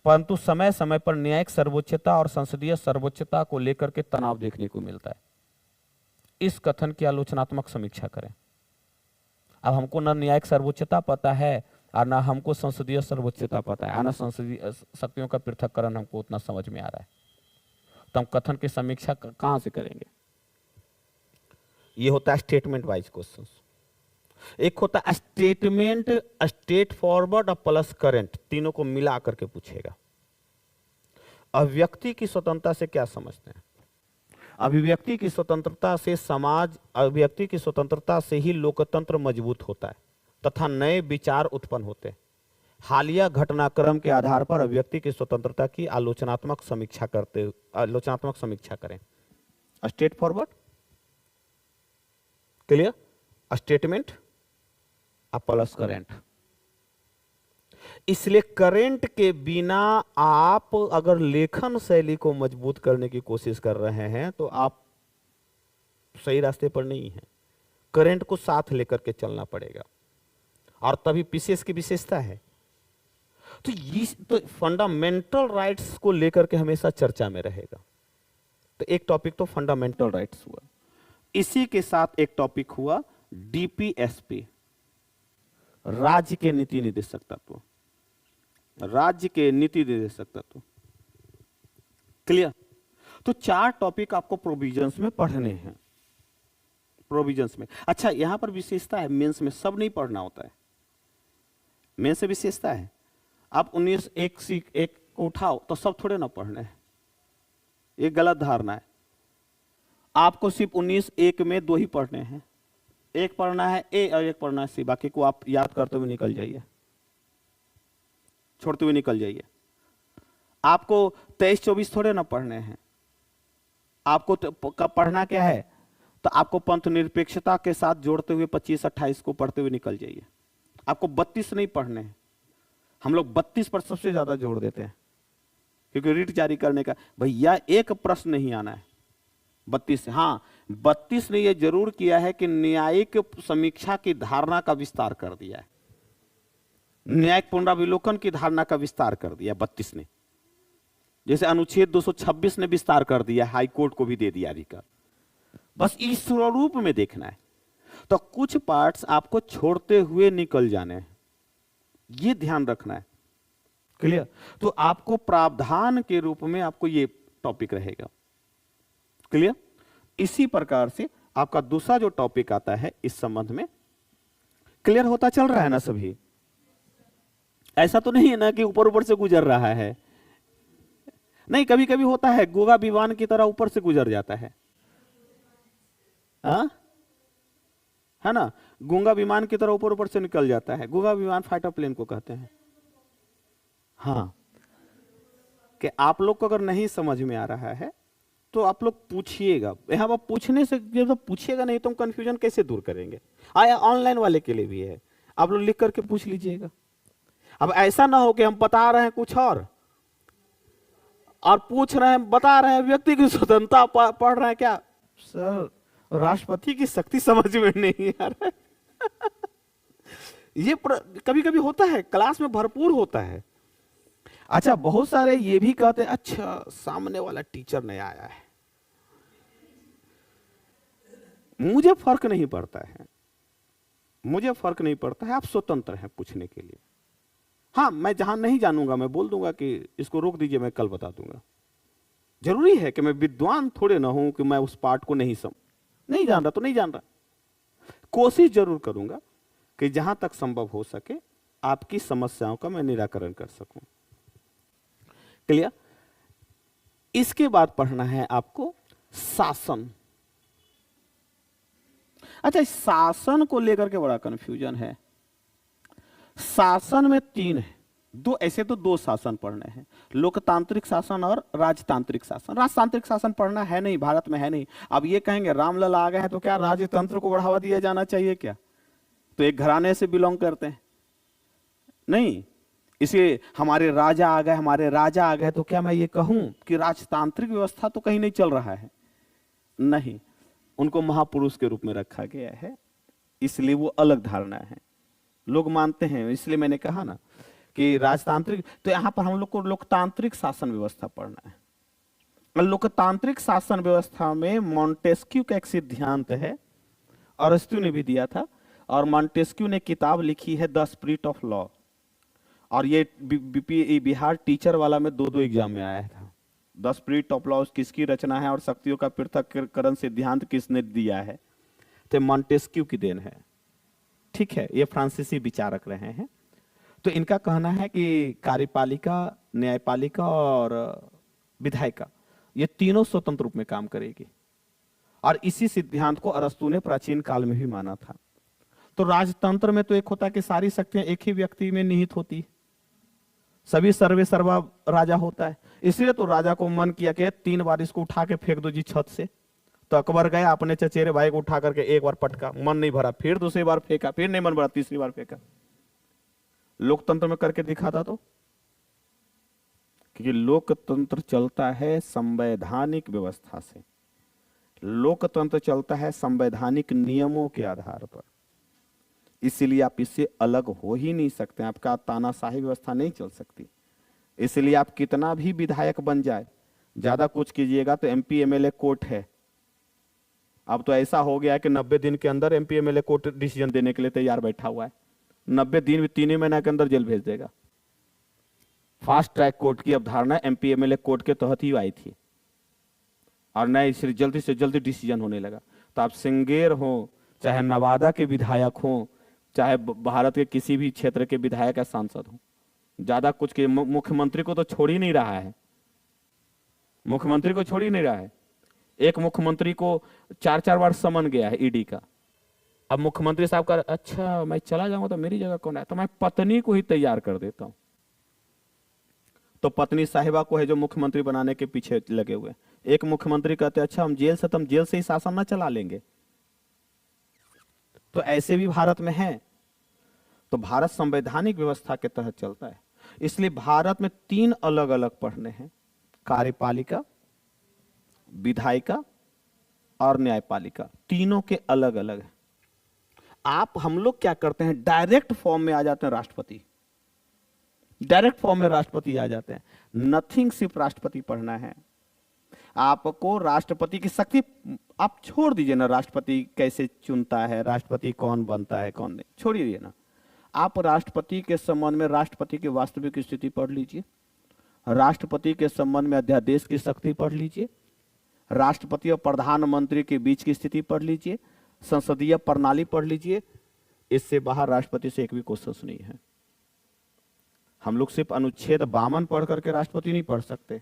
Speaker 2: परंतु समय समय पर न्यायिक सर्वोच्चता और संसदीय सर्वोच्चता को लेकर के तनाव देखने को मिलता है। इस कथन की आलोचनात्मक समीक्षा करें। अब हमको न न्यायिक सर्वोच्चता पता है और ना हमको संसदीय सर्वोच्चता पता है, और ना संसदीय शक्तियों का पृथक्करण हमको उतना समझ में आ रहा है, तो हम कथन की समीक्षा कहाँ से करेंगे? ये होता है स्टेटमेंट वाइज क्वेश्चन। एक होता है स्टेटमेंट, स्टेट फॉरवर्ड और प्लस करंट, तीनों को मिला करके पूछेगा। अभिव्यक्ति की स्वतंत्रता से क्या समझते हैं? अभिव्यक्ति की स्वतंत्रता से समाज, अभिव्यक्ति की स्वतंत्रता से ही लोकतंत्र मजबूत होता है तथा नए विचार उत्पन्न होते हैं। हालिया घटनाक्रम के आधार पर अभिव्यक्ति की स्वतंत्रता की आलोचनात्मक समीक्षा करें। State forward, clear, statement plus current. इसलिए करंट के बिना आप अगर लेखन शैली को मजबूत करने की कोशिश कर रहे हैं तो आप सही रास्ते पर नहीं हैं। करंट को साथ लेकर के चलना पड़ेगा, और तभी पीसीएस की विशेषता है। तो ये तो फंडामेंटल राइट्स को लेकर के हमेशा चर्चा में रहेगा। तो एक टॉपिक तो फंडामेंटल राइट्स हुआ, इसी के साथ एक टॉपिक हुआ डीपीएसपी, राज्य के नीति निर्देशक तत्व, राज्य के नीति निर्देशक तत्व। क्लियर? तो 4 टॉपिक आपको प्रोविजंस में पढ़ने हैं, प्रोविजंस में। अच्छा, यहां पर विशेषता है, मेंस में सब नहीं पढ़ना होता है। मेंस से विशेषता है, आप 19(1) को उठाओ तो सब थोड़े ना पढ़ने हैं, ये गलत धारणा है। आपको सिर्फ 19(1) में 2 ही पढ़ने हैं, एक पढ़ना है ए और एक पढ़ना है सी, बाकी को आप याद करते हुए निकल जाइए, छोड़ते हुए निकल जाइए। आपको 23-24 थोड़े ना पढ़ने हैं, आपको पढ़ना क्या है? तो आपको पंथ निरपेक्षता के साथ जोड़ते हुए 25-28 को पढ़ते हुए निकल जाइए। आपको 32 नहीं पढ़ने हैं, हम लोग 32 पर सबसे ज्यादा जोड़ देते हैं, क्योंकि रिट जारी करने का भैया एक प्रश्न नहीं आना है 32। हाँ, 32 ने यह जरूर किया है कि न्यायिक समीक्षा की धारणा का विस्तार कर दिया है, न्यायिक पुनरावलोकन की धारणा का विस्तार कर दिया 32 ने। जैसे अनुच्छेद 226 ने विस्तार कर दिया, हाई कोर्ट को भी दे दिया अधिकार। बस इस स्वरूप में देखना है। तो कुछ पार्ट्स आपको छोड़ते हुए निकल जाने हैं, ये ध्यान रखना है। क्लियर? तो आपको प्रावधान के रूप में आपको ये टॉपिक रहेगा। क्लियर? इसी प्रकार से आपका दूसरा जो टॉपिक आता है इस संबंध में, क्लियर होता चल रहा है ना सभी? ऐसा तो नहीं है ना कि ऊपर ऊपर से गुजर रहा है, नहीं, कभी कभी होता है गोगा विमान की तरह ऊपर से गुजर जाता है। हाँ, है ना, गूंगा विमान की तरह ऊपर ऊपर से निकल जाता है। गूंगा विमान फाइटर प्लेन को कहते हैं। हाँ, कि आप लोग को अगर नहीं समझ में आ रहा है तो आप लोग पूछिएगा। यहाँ पर पूछने से, जब पूछिएगा नहीं तो हम कंफ्यूजन कैसे दूर करेंगे? आया ऑनलाइन वाले के लिए भी है, आप लोग लिख करके पूछ लीजिएगा। अब ऐसा ना हो कि हम बता रहे हैं कुछ और पूछ रहे हैं, बता रहे हैं व्यक्ति की स्वतंत्रता, पढ़ रहे हैं क्या सर? राष्ट्रपति की शक्ति समझ में नहीं आ रहा है। ये कभी कभी होता है, क्लास में भरपूर होता है। अच्छा, बहुत सारे ये भी कहते हैं अच्छा सामने वाला टीचर नहीं आया है। मुझे फर्क नहीं पड़ता है, मुझे फर्क नहीं पड़ता है, आप स्वतंत्र हैं पूछने के लिए। हाँ, मैं जहां नहीं जानूंगा मैं बोल दूंगा कि इसको रोक दीजिए, मैं कल बता दूंगा। जरूरी है कि मैं विद्वान थोड़े ना हूं कि मैं उस पार्ट को नहीं जान रहा तो नहीं जान रहा। कोशिश जरूर करूंगा कि जहां तक संभव हो सके आपकी समस्याओं का मैं निराकरण कर सकूं। क्लियर? इसके बाद पढ़ना है आपको शासन। अच्छा, शासन को लेकर के बड़ा कंफ्यूजन है। शासन में 3 है, ऐसे तो 2 शासन पढ़ने हैं, लोकतांत्रिक शासन और राजतांत्रिक शासन। राजतांत्रिक शासन पढ़ना है नहीं, भारत में है नहीं। अब ये कहेंगे रामलला आ गए हैं तो क्या राजतंत्र को बढ़ावा दिया जाना चाहिए क्या? तो एक घराने से बिलोंग करते हैं, नहीं, इसलिए हमारे राजा आ गए तो क्या मैं ये कहूं कि राजतांत्रिक व्यवस्था तो कहीं नहीं चल रहा है? नहीं, उनको महापुरुष के रूप में रखा गया है, इसलिए वो अलग धारणा है, लोग मानते हैं। इसलिए मैंने कहा ना कि राजतांत्रिक, तो यहां पर हम लोग को लोकतांत्रिक शासन व्यवस्था पढ़ना है। लोकतांत्रिक शासन व्यवस्था में मॉन्टेस्क्यू का एक सिद्धांत है, अरस्तु ने भी दिया था, और मॉन्टेस्क्यू ने किताब लिखी है द स्पिरिट ऑफ लॉ, और ये बिहार टीचर वाला में दो एग्जाम में आया था। 10 प्री टॉप लॉज किसकी रचना है और शक्तियों का पृथक्करण सिद्धांत किसने दिया है, तो मॉन्टेस्क्यू की देन है। ठीक है, ये फ्रांसीसी विचारक रहे हैं। तो इनका कहना है कि कार्यपालिका, न्यायपालिका और विधायिका ये तीनों स्वतंत्र रूप में काम करेगी, और इसी सिद्धांत को अरस्तु ने प्राचीन काल में भी माना था। तो राजतंत्र में तो एक होता है कि सारी शक्तियां एक ही व्यक्ति में निहित होती है, सभी सर्वे सर्वा राजा होता है। इसलिए तो राजा को मन किया कि 3 बार इसको उठा के फेंक दो जी छत से। तो अकबर गया, अपने चचेरे भाई को उठा करके एक बार पटका, मन नहीं भरा, फिर दूसरी बार फेंका, फिर नहीं मन भरा, तीसरी बार फेंका। लोकतंत्र में करके दिखाता तो, क्योंकि लोकतंत्र चलता है संवैधानिक व्यवस्था से, लोकतंत्र चलता है संवैधानिक नियमों के आधार पर। इसलिए आप इससे अलग हो ही नहीं सकते, आपका तानाशाही व्यवस्था नहीं चल सकती। इसलिए आप कितना भी विधायक बन जाए, ज्यादा कुछ कीजिएगा तो एमपी एमएलए कोर्ट है। अब तो ऐसा हो गया है कि 90 दिन के अंदर एमपी एमएलए कोर्ट डिसीजन देने के लिए तैयार बैठा हुआ है। 90 दिन 3 महीने के अंदर जेल भेज देगा। फास्ट ट्रैक कोर्ट की अवधारणा एमपी एमएलए कोर्ट के तहत ही आई थी, और नए इसलिए जल्दी से जल्दी डिसीजन होने लगा। तो आप सिंगेर हो, चाहे नवादा के विधायक हो, चाहे भारत के किसी भी क्षेत्र के विधायक या सांसद हो, ज्यादा कुछ के मुख्यमंत्री को तो छोड़ ही नहीं रहा है, मुख्यमंत्री को छोड़ ही नहीं रहा है। एक मुख्यमंत्री को 4-4 बार समन गया है ईडी का। अब मुख्यमंत्री साहब का, अच्छा मैं चला जाऊंगा तो मेरी जगह कौन है, तो मैं पत्नी को ही तैयार कर देता हूं। तो पत्नी साहिबा को है जो मुख्यमंत्री बनाने के पीछे लगे हुए। एक मुख्यमंत्री कहते अच्छा हम जेल से ही शासन न चला लेंगे। तो ऐसे भी भारत में है। तो भारत संवैधानिक व्यवस्था के तहत चलता है। इसलिए भारत में 3 अलग अलग पढ़ने हैं, कार्यपालिका, विधायिका और न्यायपालिका, तीनों के अलग अलग है। हम लोग क्या करते हैं, डायरेक्ट फॉर्म में आ जाते हैं राष्ट्रपति, डायरेक्ट फॉर्म में राष्ट्रपति आ जाते हैं। नथिंग, सिर्फ राष्ट्रपति पढ़ना है। आपको राष्ट्रपति की शक्ति आप छोड़ दीजिए ना, राष्ट्रपति कैसे चुनता है, राष्ट्रपति कौन बनता है कौन नहीं, छोड़ दीजिए ना। आप राष्ट्रपति के संबंध में राष्ट्रपति की वास्तविक स्थिति पढ़ लीजिए, राष्ट्रपति के संबंध में अध्यादेश की शक्ति पढ़ लीजिए, राष्ट्रपति और प्रधानमंत्री के बीच की स्थिति पढ़ लीजिए, संसदीय प्रणाली पढ़ लीजिए। इससे बाहर राष्ट्रपति से एक भी क्वेश्चन नहीं है। हम लोग सिर्फ अनुच्छेद 52 पढ़ करके राष्ट्रपति नहीं पढ़ सकते।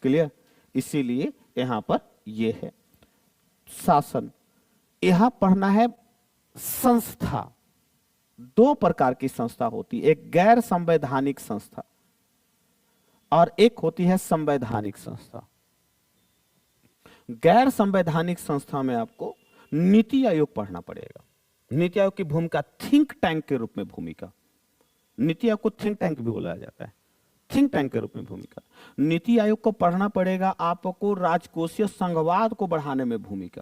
Speaker 2: क्लियर? इसीलिए यहां पर यह है शासन। यहां पढ़ना है संस्था। 2 प्रकार की संस्था होती है, एक गैर संवैधानिक संस्था और एक होती है संवैधानिक संस्था। गैर संवैधानिक संस्था में आपको नीति आयोग पढ़ना पड़ेगा। नीति आयोग की भूमिका थिंक टैंक के रूप में भूमिका, नीति आयोग को थिंक टैंक भी बोला जाता है, थिंक टैंक के रूप में भूमिका। नीति आयोग को पढ़ना पड़ेगा आपको राजकोषीय संघवाद को बढ़ाने में भूमिका।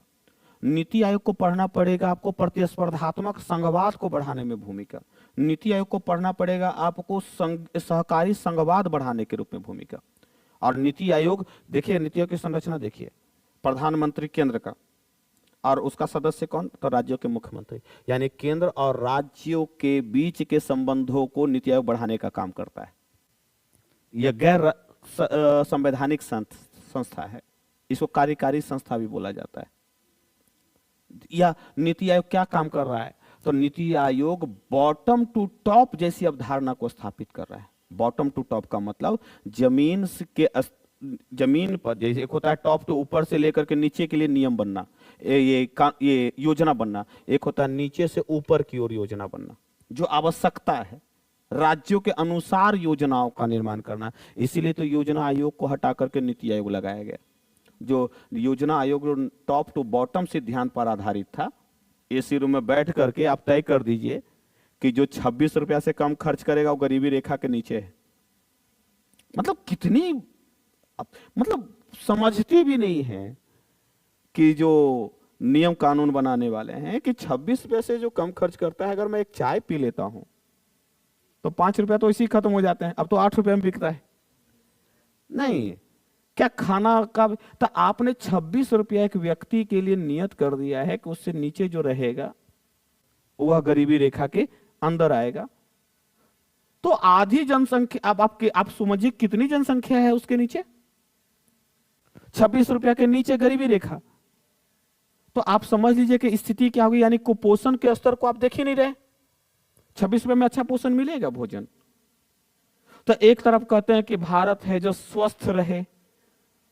Speaker 2: नीति आयोग को पढ़ना पड़ेगा आपको प्रतिस्पर्धात्मक संघवाद को बढ़ाने में भूमिका। नीति आयोग को पढ़ना पड़ेगा आपको सहकारी संघवाद बढ़ाने के रूप में भूमिका। और नीति आयोग देखिए, नीति आयोग की संरचना देखिए, प्रधानमंत्री केंद्र का, और उसका सदस्य कौन, तो राज्यों के मुख्यमंत्री। यानी केंद्र और राज्यों के बीच के संबंधों को नीति आयोग बढ़ाने का काम करता है। यह गैर संवैधानिक संस्था है, इसको कार्यकारी संस्था भी बोला जाता है। या नीति आयोग क्या काम कर रहा है, तो NITI Aayog bottom to top जैसी अवधारणा को स्थापित कर रहा है। बॉटम टू टॉप का मतलब जमीन पर, जैसे एक होता है टॉप टू ऊपर से लेकर के नीचे के लिए नियम बनना, ये योजना बनना, एक होता है नीचे से ऊपर की ओर योजना बनना, जो आवश्यकता है राज्यों के अनुसार योजनाओं का निर्माण करना। इसीलिए तो योजना आयोग को हटा करके नीति आयोग लगाया गया। जो योजना आयोग टॉप टू बॉटम सिद्धांत पर आधारित था, एसी रूम में बैठ करके आप तय कर दीजिए कि जो 26 रुपया से कम खर्च करेगा वो गरीबी रेखा के नीचे है। मतलब कितनी, मतलब समझते भी नहीं है कि जो नियम कानून बनाने वाले हैं कि 26 रुपये से जो कम खर्च करता है, अगर मैं एक चाय पी लेता हूं तो 5 रुपया तो इसी खत्म हो जाते हैं, अब तो 8 रुपये में बिकता है। नहीं, क्या खाना का, तो आपने 26 रुपया एक व्यक्ति के लिए नियत कर दिया है कि उससे नीचे जो रहेगा वह गरीबी रेखा के अंदर आएगा।
Speaker 3: तो आधी जनसंख्या, अब आप समझिए कितनी जनसंख्या है उसके नीचे, 26 रुपया के नीचे गरीबी रेखा। तो आप समझ लीजिए कि स्थिति क्या होगी, यानी कुपोषण के स्तर को आप देख ही नहीं रहे। 26 रुपये में अच्छा पोषण मिलेगा भोजन? तो एक तरफ कहते हैं कि भारत है जो स्वस्थ रहे,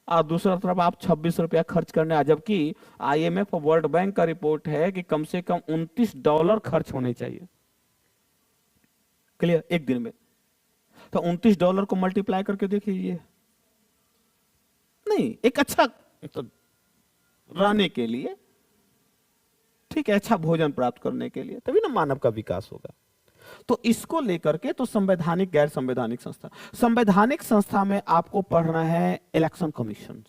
Speaker 3: और दूसरा तरफ आप 26 रुपया खर्च करने आ, जबकि IMF और वर्ल्ड बैंक का रिपोर्ट है कि कम से कम $29 खर्च होने चाहिए। क्लियर? एक दिन में। तो $29 को मल्टीप्लाई करके देखिए, नहीं एक अच्छा तो रहने के लिए, ठीक है, अच्छा भोजन प्राप्त करने के लिए, तभी ना मानव का विकास होगा। तो इसको लेकर के तो संवैधानिक, गैर संवैधानिक संस्था, संवैधानिक संस्था में आपको पढ़ना है इलेक्शन कमीशन,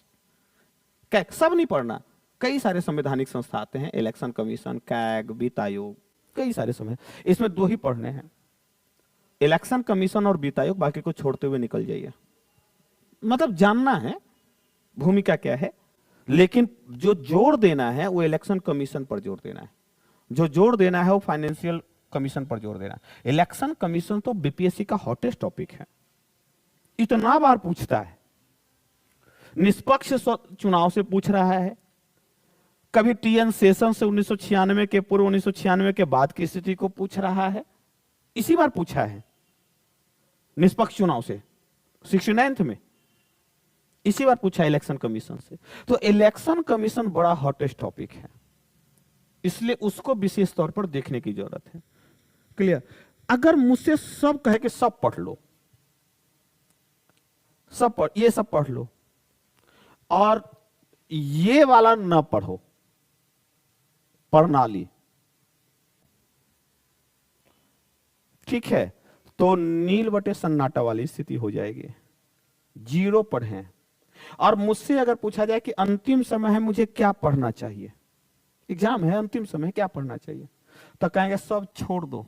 Speaker 3: सब नहीं पढ़ना, कई सारे संवैधानिक संस्था आते हैं, इलेक्शन कमीशन, कैग, वित्त आयोग, कई सारे समय, इसमें 2 ही पढ़ने हैं, इलेक्शन कमीशन और वित्त आयोग, बाकी को छोड़ते हुए निकल जाइए। मतलब जानना है भूमिका क्या है, लेकिन जो जोर देना है वो इलेक्शन कमीशन पर जोर देना है, जो जोर देना है वो फाइनेंशियल कमीशन पर जोर देना है। इलेक्शन कमीशन तो बीपीएससी का हॉटेस्ट टॉपिक है, इतना बार पूछता है, निष्पक्ष चुनाव से पूछ रहा है, कभी TN सेशन से 1996 के पूर्व, 1996 के बाद की स्थिति को पूछ रहा है, इसी बार पूछा है निष्पक्ष चुनाव से 69th में, इसी बार पूछा इलेक्शन कमीशन से। तो इलेक्शन कमीशन बड़ा हॉटेस्ट टॉपिक है, इसलिए उसको विशेष तौर पर देखने की जरूरत है। क्लियर? अगर मुझसे सब कहे कि सब पढ़ लो, सब पढ़, ये सब पढ़ लो और ये वाला ना पढ़ो, प्रणाली, ठीक है, तो नील बटे सन्नाटा वाली स्थिति हो जाएगी, 0 पढ़ें। और मुझसे अगर पूछा जाए कि अंतिम समय है, मुझे क्या पढ़ना चाहिए, एग्जाम है, अंतिम समय क्या पढ़ना चाहिए, तो कहेंगे सब छोड़ दो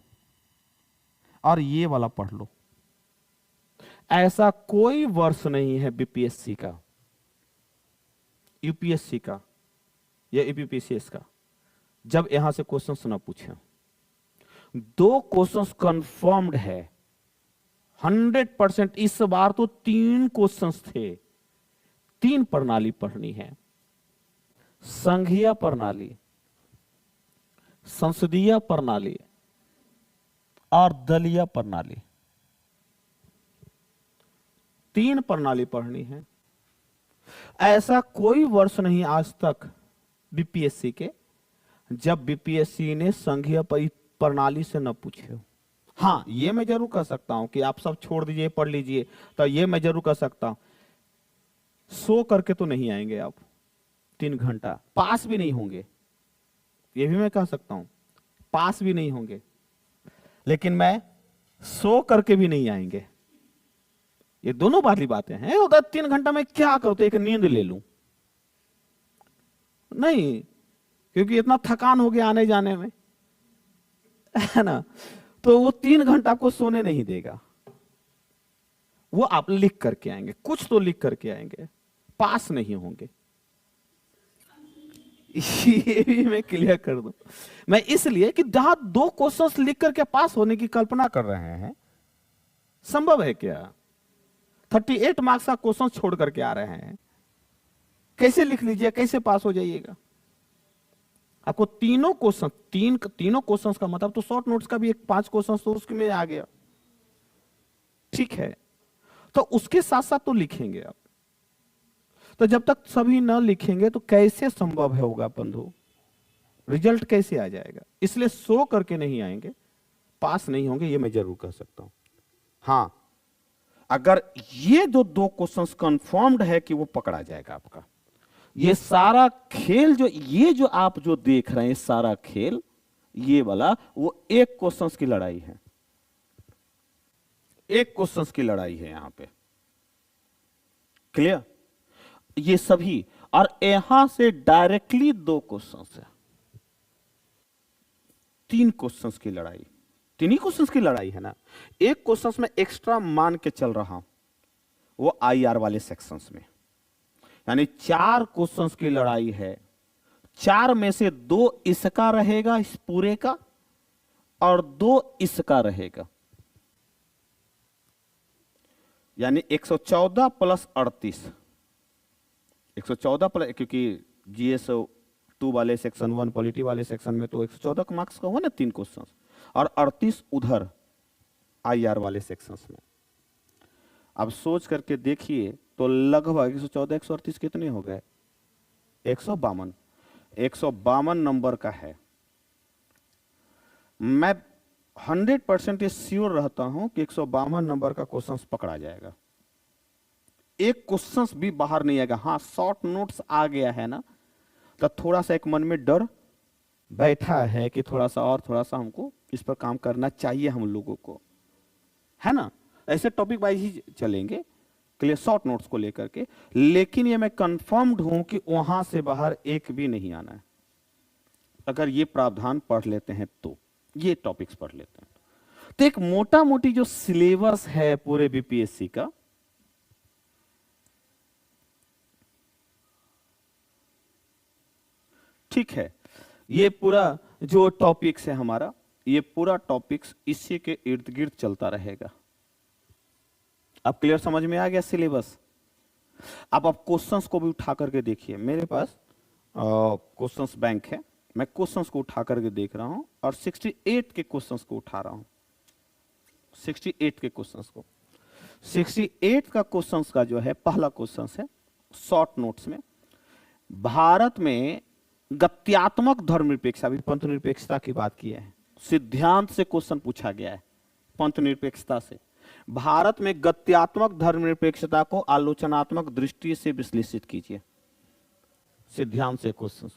Speaker 3: और ये वाला पढ़ लो। ऐसा कोई वर्ष नहीं है बीपीएससी का, यूपीएससी का या यूपीपीसीएस का, जब यहां से क्वेश्चंस ना पूछे। 2 क्वेश्चंस कंफर्म्ड है 100%, इस बार तो 3 क्वेश्चंस थे, 3 प्रणाली पढ़नी है, संघीय प्रणाली, संसदीय प्रणाली और दलीय प्रणाली, 3 प्रणाली पढ़नी है। ऐसा कोई वर्ष नहीं आज तक बीपीएससी के जब बीपीएससी ने संघीय प्रणाली से न पूछे हो। हाँ, ये मैं जरूर कह सकता हूं कि आप सब छोड़ दीजिए, पढ़ लीजिए, तो ये मैं जरूर कह सकता हूं, सो करके तो नहीं आएंगे आप 3 घंटा, पास भी नहीं होंगे, ये भी मैं कह सकता हूं, पास भी नहीं होंगे, लेकिन मैं सो करके भी नहीं आएंगे। ये दोनों वाली बातें हैं। उधर 3 घंटा में क्या करते, एक नींद ले लूं, नहीं, क्योंकि इतना थकान हो गया आने जाने में, है ना, तो वो 3 घंटा आपको सोने नहीं देगा। वो आप लिख करके आएंगे, कुछ तो लिख करके आएंगे, पास नहीं होंगे। ये भी मैं क्लियर कर दूं, मैं इसलिए कि जहां 2 क्वेश्चंस लिख करके पास होने की कल्पना कर रहे हैं, संभव है क्या? 38 मार्क्स का क्वेश्चन छोड़ करके आ रहे हैं, कैसे लिख लीजिए, कैसे पास हो जाइएगा? आपको तीनों क्वेश्चंस का मतलब तो शॉर्ट नोट्स का भी एक 5 क्वेश्चन तो उसमें आ गया, ठीक है, तो उसके साथ साथ तो लिखेंगे आप। तो जब तक सभी न लिखेंगे तो कैसे संभव है होगा बंधु, रिजल्ट कैसे आ जाएगा? इसलिए सो करके नहीं आएंगे, पास नहीं होंगे, ये मैं जरूर कह सकता हूं। हां, अगर ये जो 2 क्वेश्चंस कंफर्म्ड है कि वो पकड़ा जाएगा आपका, ये सारा खेल जो आप जो देख रहे हैं, सारा खेल ये वाला, वो 1 क्वेश्चंस की लड़ाई है, 1 क्वेश्चंस की लड़ाई है यहां पे। क्लियर? ये सभी, और यहां से डायरेक्टली 2 क्वेश्चंस है, 3 क्वेश्चंस की लड़ाई, 3 ही क्वेश्चंस की लड़ाई है ना। 1 क्वेश्चंस में एक्स्ट्रा मान के चल रहा हूं, वो आईआर वाले सेक्शंस में, यानी 4 क्वेश्चंस की लड़ाई है। 4 में से 2 इसका रहेगा, इस पूरे का, और 2 इसका रहेगा।
Speaker 2: यानी 114 प्लस 38, 114 प्लस, क्योंकि जीएस 2 वाले सेक्शन 1 पॉलिटी वाले सेक्शन में तो 114 का मार्क्स का हुआ ना 3 क्वेश्चन, और 38 उधर आईआर वाले सेक्शंस में। अब सोच करके देखिए तो लगभग 114 138 कितने हो गए, 152, 152 नंबर का है। मैं 100% श्योर रहता हूं कि 152 नंबर का क्वेश्चन पकड़ा जाएगा, एक क्वेश्चन भी बाहर नहीं आएगा। हाँ, शॉर्ट नोट्स आ गया है ना, तो थोड़ा सा एक मन में डर बैठा है कि थोड़ा सा हमको इस पर काम करना चाहिए हम लोगों को, है ना। ऐसे टॉपिक वाइज ही चलेंगे क्लियर, शॉर्ट नोट्स को लेकर के। लेकिन ये मैं कंफर्म्ड हूं कि वहां से बाहर एक भी नहीं आना है, अगर ये प्रावधान पढ़ लेते हैं तो, ये टॉपिक्स पढ़ लेते हैं तो एक मोटा मोटी जो सिलेबस है पूरे बीपीएससी का, ठीक है, ये पूरा जो टॉपिक्स है हमारा, ये पूरा टॉपिक्स इसी के इर्द गिर्द चलता रहेगा। अब क्लियर समझ में आ गया सिलेबस। अब आप क्वेश्चंस को भी उठा करके देखिए, मेरे पास क्वेश्चंस बैंक है, मैं क्वेश्चंस को उठा करके देख रहा हूं और 68 के क्वेश्चंस को उठा रहा हूं, 68 के क्वेश्चंस को। 68 का क्वेश्चंस का जो है पहला क्वेश्चन है शॉर्ट नोट्स में, भारत में गत्यात्मक धर्मनिरपेक्षता, अभी पंथ निरपेक्षता की बात की है, सिद्धांत से क्वेश्चन पूछा गया है पंथ निरपेक्षता से। भारत में गत्यात्मक धर्मनिरपेक्षता को आलोचनात्मक दृष्टि से विश्लेषित कीजिए, सिद्धांत से क्वेश्चन।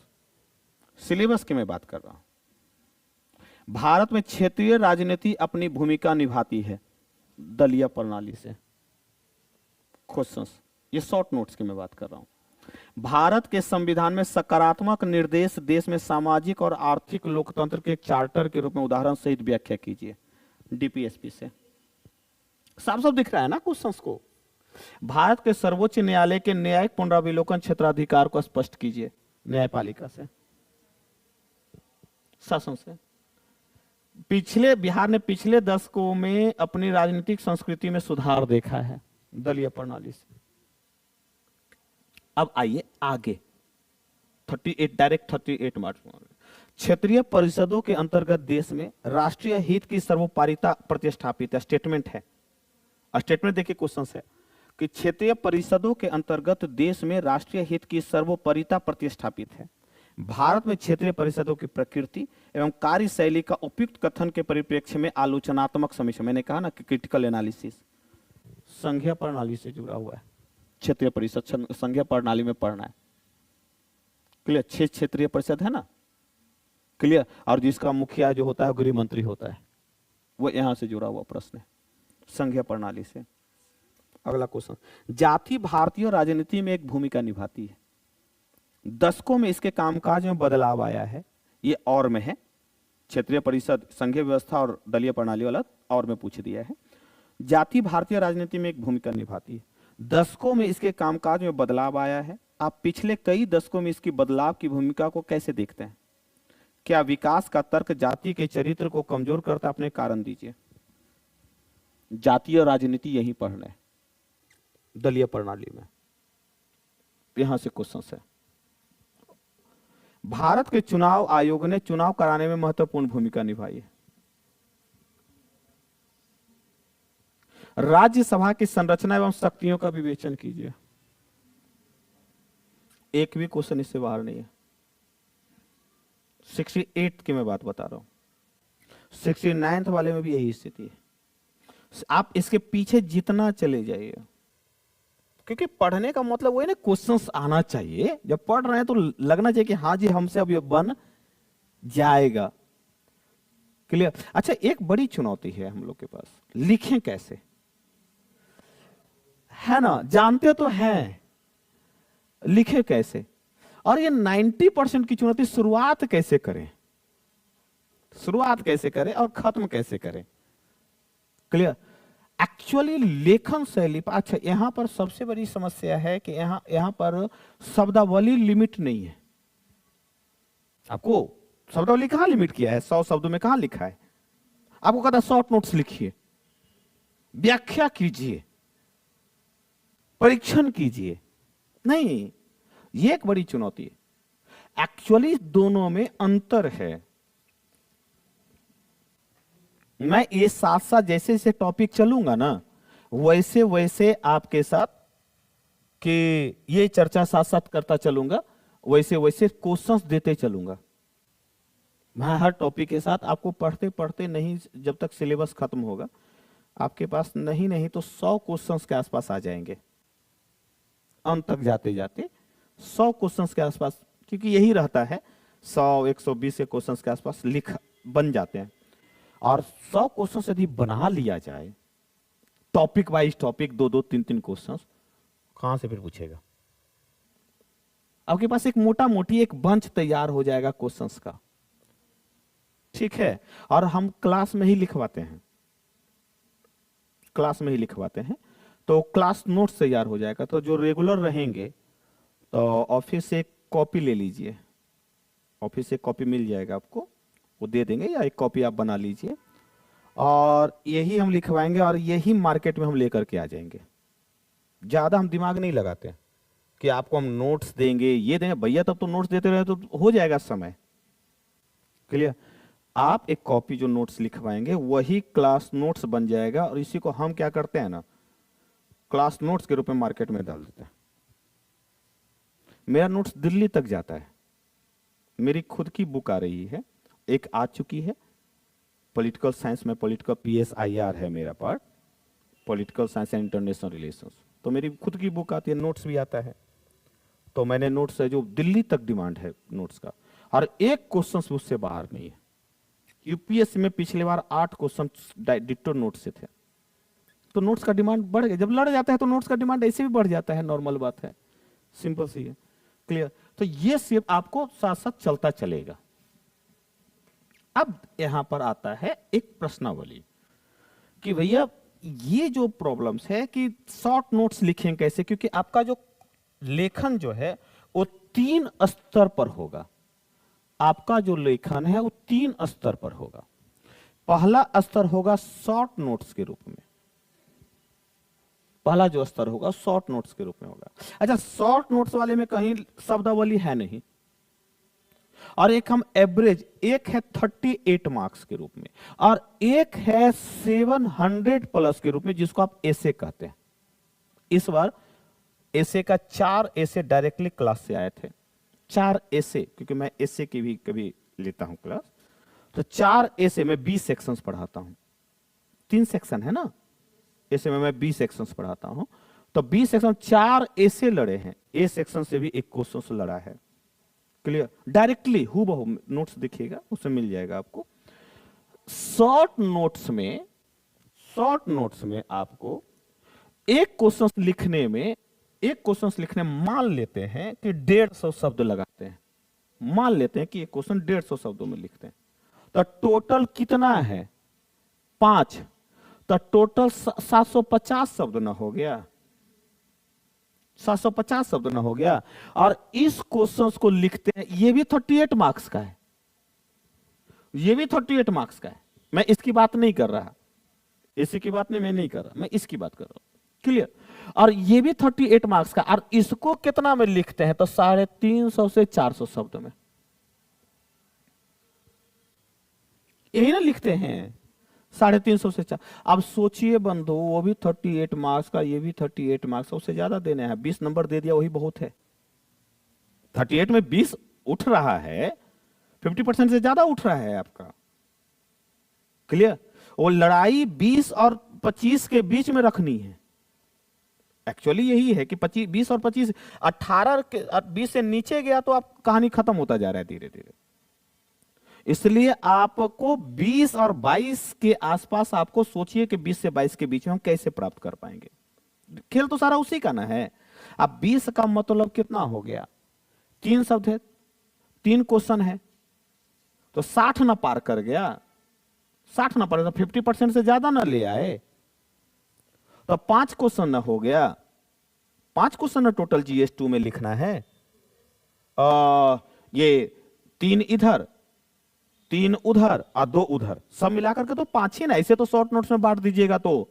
Speaker 2: सिलेबस की मैं बात कर रहा हूं। भारत में क्षेत्रीय राजनीति अपनी भूमिका निभाती है, दलीय प्रणाली से क्वेश्चंस, ये शॉर्ट नोट्स की मैं बात कर रहा हूं। भारत के संविधान में सकारात्मक निर्देश देश में सामाजिक और आर्थिक लोकतंत्र के एक चार्टर के रूप में उदाहरण सहित व्याख्या कीजिए, डीपीएसपी से। साफ साफ दिख रहा है ना क्वेश्चंस को। भारत के सर्वोच्च न्यायालय के न्यायिक पुनरावलोकन क्षेत्राधिकार को स्पष्ट कीजिए, न्यायपालिका से, शासन से। बिहार ने पिछले दशकों में अपनी राजनीतिक संस्कृति में सुधार देखा है, दलीय प्रणाली से। अब आइए आगे, 38 डायरेक्ट 38 मार्च। क्षेत्रीय परिषदों के अंतर्गत देश में राष्ट्रीय हित की सर्वोपरिता प्रतिष्ठापित है, स्टेटमेंट है। स्टेटमेंट देखिए क्वेश्चन है कि क्षेत्रीय परिषदों के अंतर्गत देश में राष्ट्रीय हित की सर्वोपरिता प्रतिष्ठापित है। भारत में क्षेत्रीय परिषदों की प्रकृति एवं कार्यशैली का उपयुक्त कथन के परिप्रेक्ष्य में आलोचनात्मक समीक्षा, मैंने कहा ना कि क्रिटिकल एनालिसिस संघीय प्रणाली से जुड़ा हुआ है। क्षेत्रीय परिषद संघीय प्रणाली में पढ़ना है, क्लियर। 6 क्षेत्रीय परिषद है ना, क्लियर। और जिसका मुखिया जो होता है गृह मंत्री होता है, वो यहां से जुड़ा हुआ प्रश्न है, संघीय प्रणाली से। अगला क्वेश्चन, जाति भारतीय राजनीति में एक भूमिका निभाती है। दशकों में इसके कामकाज में बदलाव आया है, ये और में है। क्षेत्रीय परिषद, संघीय व्यवस्था और दलीय प्रणाली वाला और में पूछ दिया है। जाति भारतीय राजनीति में एक भूमिका निभाती है, दशकों में इसके कामकाज में बदलाव आया है। आप पिछले कई दशकों में इसकी बदलाव की भूमिका को कैसे देखते हैं? क्या विकास का तर्क जाति के चरित्र को कमजोर करता? अपने कारण दीजिए। जातीय राजनीति यही पढ़ना है, दलीय प्रणाली में। यहां से क्वेश्चन है। भारत के चुनाव आयोग ने चुनाव कराने में महत्वपूर्ण भूमिका निभाई है। राज्यसभा की संरचना एवं शक्तियों का विवेचन कीजिए। एक भी क्वेश्चन इससे बाहर नहीं है। 68 की मैं बात बता रहा हूं, 69th वाले में भी यही स्थिति है। आप इसके पीछे जितना चले जाइए, क्योंकि पढ़ने का मतलब वो है ना, क्वेश्चंस आना चाहिए। जब पढ़ रहे हैं तो लगना चाहिए कि हाँ जी हमसे अब ये बन जाएगा, क्लियर। अच्छा, एक बड़ी चुनौती है हम लोग के पास, लिखें कैसे, है ना। जानते तो हैं, लिखे कैसे। और ये 90% की चुनौती, शुरुआत कैसे करें, शुरुआत कैसे करें और खत्म कैसे करें, क्लियर। एक्चुअली लेखन शैली पर, अच्छा यहां पर सबसे बड़ी समस्या है कि यहां पर शब्दावली लिमिट नहीं है। आपको शब्दावली कहां लिमिट किया है? 100 शब्दों में कहां लिखा है? आपको कहता है शॉर्ट नोट्स लिखिए, व्याख्या कीजिए,
Speaker 3: परीक्षण कीजिए। नहीं, ये एक बड़ी चुनौती है। एक्चुअली दोनों में अंतर है। मैं ये साथ साथ जैसे जैसे टॉपिक चलूंगा ना, वैसे वैसे आपके साथ कि ये चर्चा साथ साथ करता चलूंगा, वैसे वैसे क्वेश्चंस देते चलूंगा। मैं हर टॉपिक के साथ आपको पढ़ते पढ़ते नहीं, जब तक सिलेबस खत्म होगा आपके पास नहीं तो 100 क्वेश्चंस के आसपास आ जाएंगे अंत तक जाते जाते। 100 क्वेश्चंस के आसपास, क्योंकि यही रहता है, 100-120 के क्वेश्चंस के आसपास लिख बन जाते हैं। और 100 क्वेश्चंस यदि बना लिया जाए, टॉपिक वाइज टॉपिक, 2-2, 3-3 क्वेश्चंस, कहां से फिर पूछेगा? आपके पास एक मोटा मोटी एक बंच तैयार हो जाएगा क्वेश्चंस का, ठीक है। और हम क्लास में ही लिखवाते हैं, क्लास में ही लिखवाते हैं, तो क्लास नोट्स तैयार हो जाएगा। तो जो रेगुलर रहेंगे तो ऑफिस से एक कॉपी ले लीजिए, ऑफिस से कॉपी मिल जाएगा आपको, वो दे देंगे, या एक कॉपी आप बना लीजिए और यही हम लिखवाएंगे और यही मार्केट में हम लेकर के आ जाएंगे। ज्यादा हम दिमाग नहीं लगाते कि आपको हम नोट्स देंगे, ये देंगे। भैया तब तो नोट्स देते रहे तो हो जाएगा समय। क्लियर? आप एक कॉपी जो नोट्स लिखवाएंगे वही क्लास नोट्स बन जाएगा, और इसी को हम क्या करते हैं ना, क्लास नोट्स के रूप में मार्केट में डाल देते हैं। मेरा नोट्स दिल्ली तक जाता है। मेरी खुद की बुक आ रही है, एक आ चुकी है पॉलिटिकल साइंस में, पॉलिटिकल PSIR है मेरा part, political science and international relations. तो मेरी खुद की बुक आती है, नोट्स भी आता है। तो मैंने नोट्स है जो दिल्ली तक डिमांड है नोट्स का, और एक क्वेश्चन उससे बाहर नहीं है। UPSC में पिछले बार 8 क्वेश्चन डिट्टो नोट्स से थे। तो नोट्स का डिमांड बढ़ गया। जब लड़ जाता है तो नोट्स का डिमांड ऐसे भी बढ़ जाता है, नॉर्मल बात है, सिंपल सी है। क्लियर? तो ये सिर्फ आपको साथ साथ चलता चलेगा। अब यहां पर आता है एक प्रश्नावली कि भैया ये जो प्रॉब्लम्स है कि शॉर्ट नोट्स लिखें कैसे, क्योंकि आपका जो लेखन जो है वो 3 स्तर पर होगा। आपका जो लेखन है वो 3 स्तर पर होगा। पहला स्तर होगा शॉर्ट नोट्स के रूप में, पहला जो स्तर होगा शॉर्ट नोट्स के रूप में होगा। अच्छा, शॉर्ट नोट्स वाले में कहीं शब्दावली है नहीं, और एक हम एवरेज, एक है 38 मार्क्स के रूप में, और एक है 700 प्लस के रूप में, जिसको आप एसे कहते हैं। इस बार एसे का 4 एसे डायरेक्टली क्लास से आए थे, 4 एसे, क्योंकि मैं एसे की भी कभी लेता हूं क्लास। तो 4 एसे में 20 सेक्शंस पढ़ाता हूं, 3 सेक्शन है ना, ऐसे में मैं 20 सेक्शंस पढ़ाता हूं। तो 20 सेक्शन 4 ऐसे लड़े हैं, ए सेक्शन से भी एक क्वेश्चन लड़ा है। क्लियर? डायरेक्टली हूबहू नोट्स दिखेगा, उसमें मिल जाएगा आपको। शॉर्ट नोट्स में आपको एक क्वेश्चन लिखने मान लेते हैं कि 150 शब्द लगाते हैं, मान लेते हैं कि एक क्वेश्चन 150 शब्दों में लिखते हैं। तो टोटल कितना है? 5। तो टोटल 750 शब्द ना हो गया, 750 शब्द ना हो गया। और इस क्वेश्चन को लिखते हैं, ये भी 38 मार्क्स का है, ये भी 38 मार्क्स का है। मैं इसकी बात नहीं कर रहा, इसी की बात नहीं, मैं नहीं कर रहा, मैं इसकी बात कर रहा हूं। क्लियर? और ये भी 38 मार्क्स का, और इसको कितना में लिखते हैं? तो 350 से 400 शब्द में, यही ना लिखते हैं, 350 से 4। अब सोचिए बंधु, वो भी 38 मार्क्स का, ये भी 38 मार्क्स का, उससे ज्यादा देने हैं। 20 नंबर दे दिया, वही बहुत है। 38 में 20 उठ रहा है, 50% से ज्यादा उठ रहा है आपका। क्लियर? वो लड़ाई 20 और 25 के बीच में रखनी है। एक्चुअली यही है कि 20 और 25, 18 के 20 से नीचे गया तो आप कहानी खत्म होता जा रहा है धीरे धीरे। इसलिए आपको 20 और 22 के आसपास, आपको सोचिए कि 20 से 22 के बीच में हम कैसे प्राप्त कर पाएंगे। खेल तो सारा उसी का ना है। अब 20 का मतलब कितना हो गया? 3 शब्द है, 3 क्वेश्चन है, तो 60 ना पार कर गया, 60 ना पार, तो 50% से ज्यादा ना ले आए। तो 5 क्वेश्चन ना हो गया, 5 क्वेश्चन ना टोटल GS2 में लिखना है। ये 3 इधर, 3 उधर और 2 उधर, सब मिलाकर के तो 5 ही ना। ऐसे तो शॉर्ट नोट्स में बांट दीजिएगा तो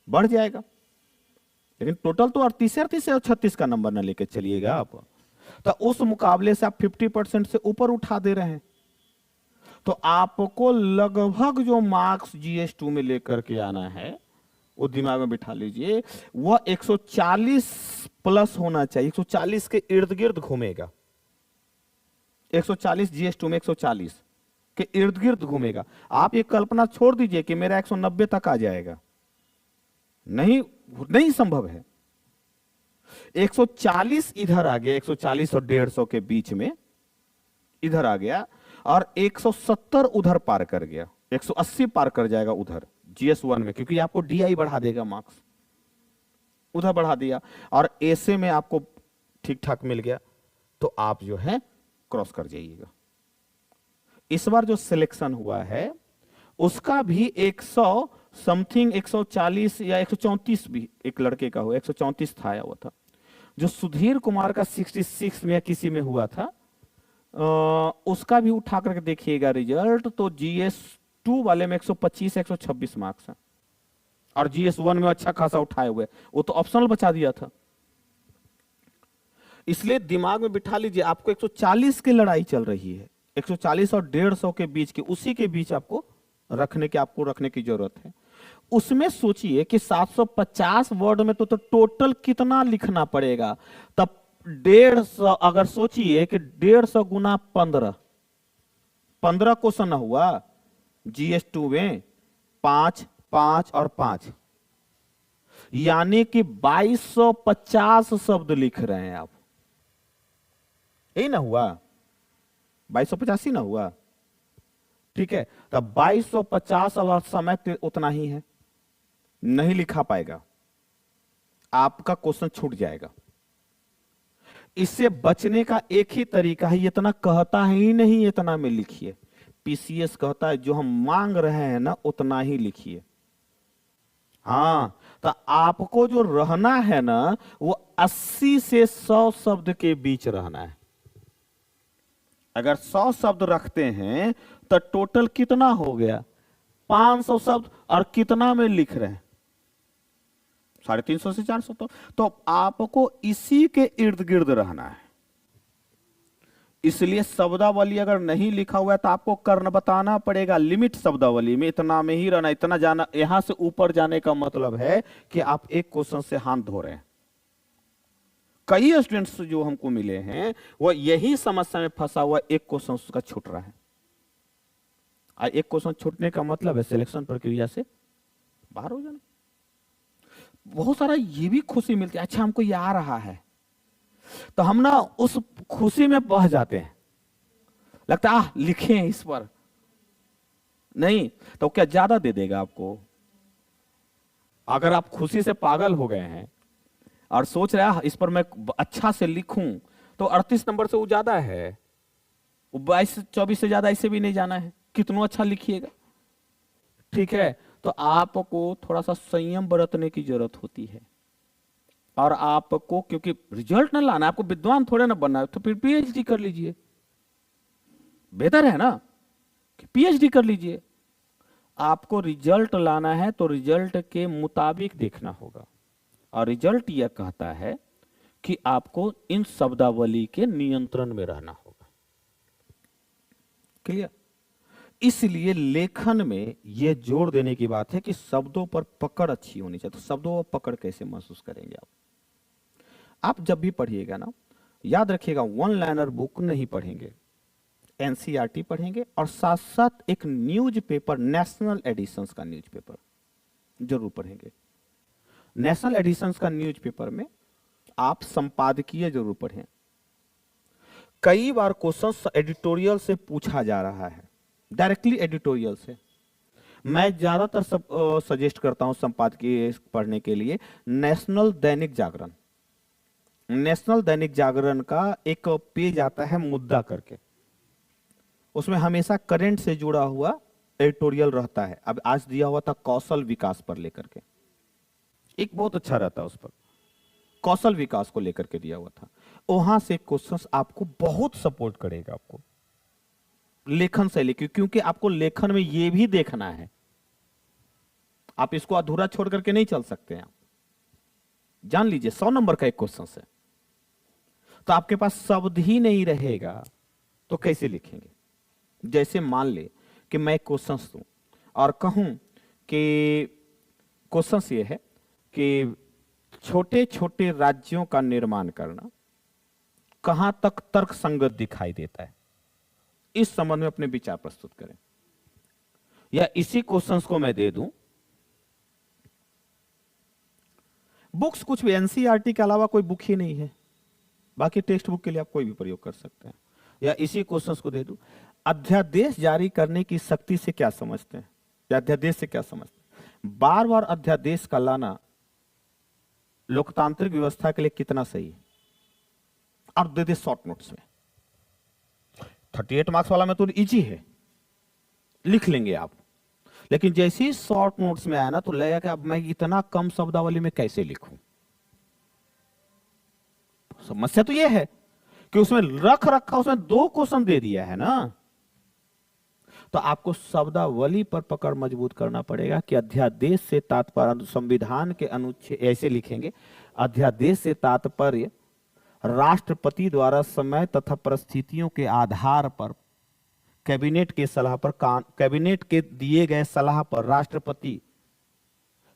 Speaker 3: बढ़ जाएगा। लेकिन टोटल तो 38 और 36 का नंबर ना लेके चलिएगा आप, तो उस मुकाबले से आप 50% से ऊपर उठा दे रहे हैं। तो आपको लगभग जो मार्क्स GS2 में लेकर के आना है वो दिमाग में बिठा लीजिए, वह 140 प्लस होना चाहिए, 140 के इर्द गिर्द घूमेगा। 140 GS2 में 140 के इर्द गिर्द घूमेगा। आप ये कल्पना छोड़ दीजिए कि मेरा 190 तक आ जाएगा, नहीं संभव है। 140 इधर आ गया, 140 और 150 के बीच में इधर आ गया, और 170 उधर पार कर गया, 180 पार कर जाएगा उधर GS1 में, क्योंकि आपको DI बढ़ा देगा मार्क्स, उधर बढ़ा दिया, और ऐसे में आपको ठीक ठाक मिल गया, तो आप जो है क्रॉस कर जाइएगा। इस बार जो सिलेक्शन हुआ है उसका भी 100 समथिंग 140 या 134 भी एक लड़के का हुआ, 134 था आया हुआ था। जो सुधीर कुमार का 66 में या किसी में हुआ था, उसका भी उठा करके देखिएगा रिजल्ट, तो GS2 वाले में 125 126 मार्क्स है, और GS1 में अच्छा खासा उठाए हुए, वो तो ऑप्शनल बचा दिया था। इसलिए दिमाग में बिठा लीजिए, आपको 140 की लड़ाई चल रही है, 140 और 150 के बीच की, उसी के बीच आपको रखने की जरूरत है। उसमें सोचिए कि 750 वर्ड में तो टोटल कितना लिखना पड़ेगा, तब 150, अगर सोचिए कि 150 गुना 15 क्वेश्चन हुआ GS2 में, 5 5 और 5, यानी कि 2250 शब्द लिख रहे हैं आप। यही ना हुआ, 2250 ही ना हुआ, ठीक है। तब 2250 और समय उतना ही है, नहीं लिखा पाएगा, आपका क्वेश्चन छूट जाएगा। इससे बचने का एक ही तरीका है, इतना कहता ही नहीं इतना में लिखिए। PCS कहता है जो हम मांग रहे हैं ना उतना ही लिखिए। हाँ, तो आपको जो रहना है ना वो 80 से 100 शब्द के बीच रहना है। अगर 100 शब्द रखते हैं तो टोटल कितना हो गया, 500 शब्द, और कितना में लिख रहे हैं 350 से 400। तो आपको इसी के इर्द गिर्द रहना है। इसलिए शब्दावली अगर नहीं लिखा हुआ है तो आपको करना बताना पड़ेगा, लिमिट शब्दावली में इतना में ही रहना, इतना जाना। यहां से ऊपर जाने का मतलब है कि आप एक क्वेश्चन से हाथ धो रहे हैं। कई स्टूडेंट्स जो हमको मिले हैं वो यही समस्या में फंसा हुआ, एक क्वेश्चन उसका छूट रहा है। एक क्वेश्चन छूटने का मतलब है सिलेक्शन प्रक्रिया से बाहर हो जाना। बहुत सारा ये भी खुशी मिलती है, अच्छा हमको ये आ रहा है, तो हम ना उस खुशी में बह जाते हैं, लगता है लिखें इस पर, नहीं तो क्या ज्यादा दे देगा आपको। अगर आप खुशी से पागल हो गए हैं और सोच रहे हैं इस पर मैं अच्छा से लिखूं, तो 38 नंबर से वो ज्यादा है, वो 22-24 से ज्यादा इसे भी नहीं जाना है, कितना अच्छा लिखिएगा, ठीक है। तो आपको थोड़ा सा संयम बरतने की जरूरत होती है, और आपको क्योंकि रिजल्ट ना लाना, आपको विद्वान थोड़े ना बनना है, तो फिर PhD कर लीजिए, बेहतर है ना कि PhD कर लीजिए। आपको रिजल्ट लाना है तो रिजल्ट के मुताबिक देखना होगा, और रिजल्ट यह कहता है कि आपको इन शब्दावली के नियंत्रण में रहना होगा। क्लियर? इसलिए लेखन में यह जोर देने की बात है कि शब्दों पर पकड़ अच्छी होनी चाहिए। तो शब्दों पर पकड़ कैसे महसूस करेंगे आप जब भी पढ़िएगा ना, याद रखिएगा, वन लाइनर बुक नहीं पढ़ेंगे, NCERT पढ़ेंगे, और साथ साथ एक न्यूज़पेपर, नेशनल एडिशंस का न्यूज़पेपर जरूर पढ़ेंगे। नेशनल एडिशंस का न्यूज़पेपर में आप संपादकीय जरूर पढ़ें। कई बार क्वेश्चन एडिटोरियल से पूछा जा रहा है, डायरेक्टली एडिटोरियल से। मैं ज्यादातर सजेस्ट करता हूं संपादकीय पढ़ने के लिए नेशनल दैनिक जागरण। नेशनल दैनिक जागरण का एक पेज आता है मुद्दा करके, उसमें हमेशा करंट से जुड़ा हुआ एडिटोरियल रहता है। अब आज दिया हुआ था कौशल विकास पर लेकर के, एक बहुत अच्छा रहता है, उस पर कौशल विकास को लेकर के दिया हुआ था। वहां से क्वेश्चंस आपको बहुत सपोर्ट करेगा, आपको लेखन शैली की, क्योंकि आपको लेखन में यह भी देखना है, आप इसको अधूरा छोड़ करके नहीं चल सकते हैं। जान लीजिए 100 नंबर का एक क्वेश्चन है, तो आपके पास शब्द ही नहीं रहेगा तो कैसे लिखेंगे? जैसे मान ले कि मैं क्वेश्चन दूं और कहूं कि क्वेश्चन ये है कि छोटे छोटे राज्यों का निर्माण करना कहां तक तर्क संगत दिखाई देता है, इस संबंध में अपने विचार प्रस्तुत करें। या इसी क्वेश्चंस को मैं दे दूं, बुक्स कुछ भी एनसीईआरटी के अलावा कोई बुक ही नहीं है, बाकी टेक्स्ट बुक के लिए आप कोई भी प्रयोग कर सकते हैं। या इसी क्वेश्चंस को दे दूं, अध्यादेश जारी करने की शक्ति से क्या समझते हैं, या अध्यादेश से क्या समझते हैं? बार बार अध्यादेश का लाना लोकतांत्रिक व्यवस्था के लिए कितना सही है? और दे दे शॉर्ट नोट्स में। 38 मार्क्स वाला में तो इजी है, लिख लेंगे आप, लेकिन जैसे ही शॉर्ट नोट्स में आया ना तो लगेगा कि अब मैं इतना कम शब्दावली में कैसे लिखूं। समस्या तो यह है कि उसमें रख रखा, उसमें 2 क्वेश्चन दे दिया है ना, तो आपको शब्दावली पर पकड़ मजबूत करना पड़ेगा कि अध्यादेश से तात्पर्य, संविधान के अनुच्छेद ऐसे लिखेंगे, अध्यादेश से तात्पर्य राष्ट्रपति द्वारा समय तथा परिस्थितियों के आधार पर कैबिनेट के सलाह पर, कैबिनेट के दिए गए सलाह पर राष्ट्रपति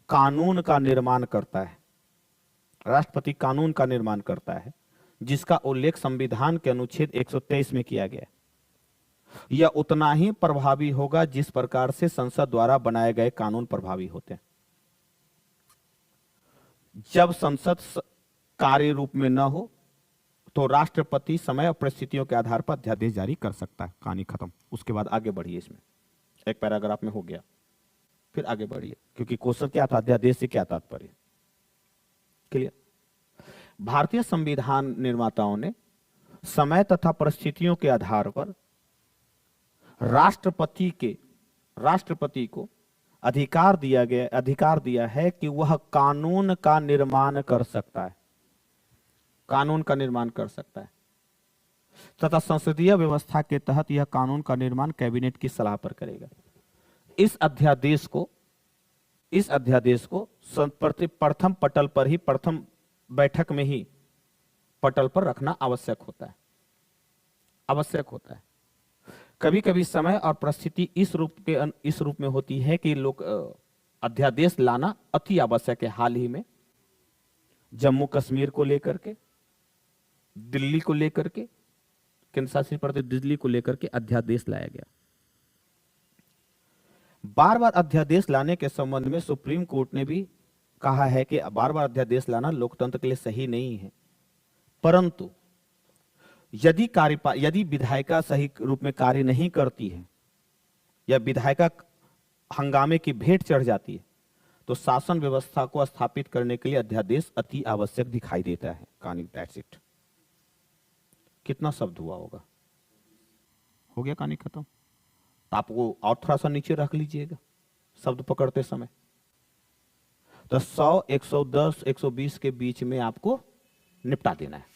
Speaker 3: कानून का निर्माण करता है। राष्ट्रपति कानून का निर्माण करता है जिसका उल्लेख संविधान के अनुच्छेद 123 में किया गया है। यह उतना ही प्रभावी होगा जिस प्रकार से संसद द्वारा बनाए गए कानून प्रभावी होते हैं। जब संसद कार्य रूप में न हो तो राष्ट्रपति समय और परिस्थितियों के आधार पर अध्यादेश जारी कर सकता है। कहानी खत्म। उसके बाद आगे बढ़िए, इसमें एक पैराग्राफ में हो गया, फिर आगे बढ़िए, क्योंकि क्वेश्चन क्या था, अध्यादेश से क्या तात्पर्य। क्लियर? भारतीय संविधान निर्माताओं ने समय तथा परिस्थितियों के आधार पर राष्ट्रपति को अधिकार दिया है कि वह कानून का निर्माण कर सकता है, कानून का निर्माण कर सकता है, तथा संसदीय व्यवस्था के तहत यह कानून का निर्माण कैबिनेट की सलाह पर करेगा। इस अध्यादेश को प्रथम पटल पर ही, प्रथम बैठक में ही पटल पर रखना आवश्यक होता है। कभी कभी समय और परिस्थिति इस रूप में होती है कि लोग अध्यादेश लाना अति आवश्यक है। हाल ही में जम्मू कश्मीर को लेकर के, दिल्ली को लेकर के, केंद्र शासित प्रदेश दिल्ली को लेकर के अध्यादेश लाया गया। बार बार अध्यादेश लाने के संबंध में सुप्रीम कोर्ट ने भी कहा है कि बार बार अध्यादेश लाना लोकतंत्र के लिए सही नहीं है, परंतु यदि विधायिका सही रूप में कार्य नहीं करती है या विधायिका हंगामे की भेंट चढ़ जाती है तो शासन व्यवस्था को स्थापित करने के लिए अध्यादेश अति आवश्यक दिखाई देता है। कहानी दैट्स इट। कितना शब्द हुआ होगा? हो गया, कहानी खत्म। तो आपको और थोड़ा सा नीचे रख लीजिएगा शब्द पकड़ते समय, तो 100, 110, 120 के बीच में आपको निपटा देना है।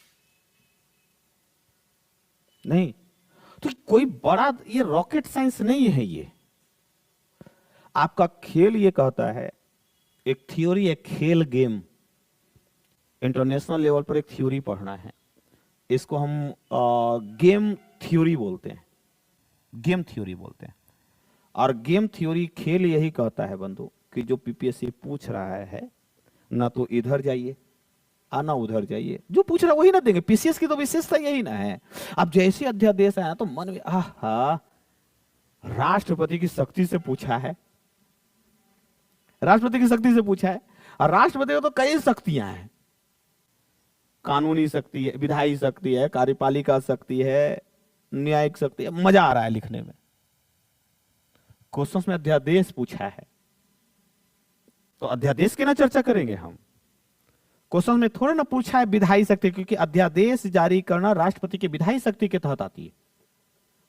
Speaker 3: नहीं तो कोई बड़ा ये रॉकेट साइंस नहीं है। ये आपका खेल ये कहता है, एक थ्योरी, एक खेल, गेम, इंटरनेशनल लेवल पर एक थ्योरी पढ़ना है, इसको हम गेम थ्योरी बोलते हैं। गेम थ्योरी बोलते हैं। और गेम थ्योरी खेल यही कहता है बंधु कि जो पीपीएससी पूछ रहा है ना तो इधर जाइए ना उधर जाइए, जो पूछ रहा है वही ना देंगे। पीसीएस की तो विशेषता यही ना है। अब जैसे अध्यादेश आया तो मन में राष्ट्रपति की शक्ति से पूछा है, राष्ट्रपति की शक्ति से पूछा है, और राष्ट्रपति को तो कई शक्तियां हैं, कानूनी शक्ति है, विधायी शक्ति है, कार्यपालिका शक्ति है, न्यायिक शक्ति है। मजा आ रहा है लिखने में। क्वेश्चंस में अध्यादेश पूछा है तो अध्यादेश की ना चर्चा करेंगे हम। क्वेश्चन में थोड़ा ना पूछा है विधायी शक्ति, क्योंकि अध्यादेश जारी करना राष्ट्रपति की विधायी शक्ति के तहत आती है,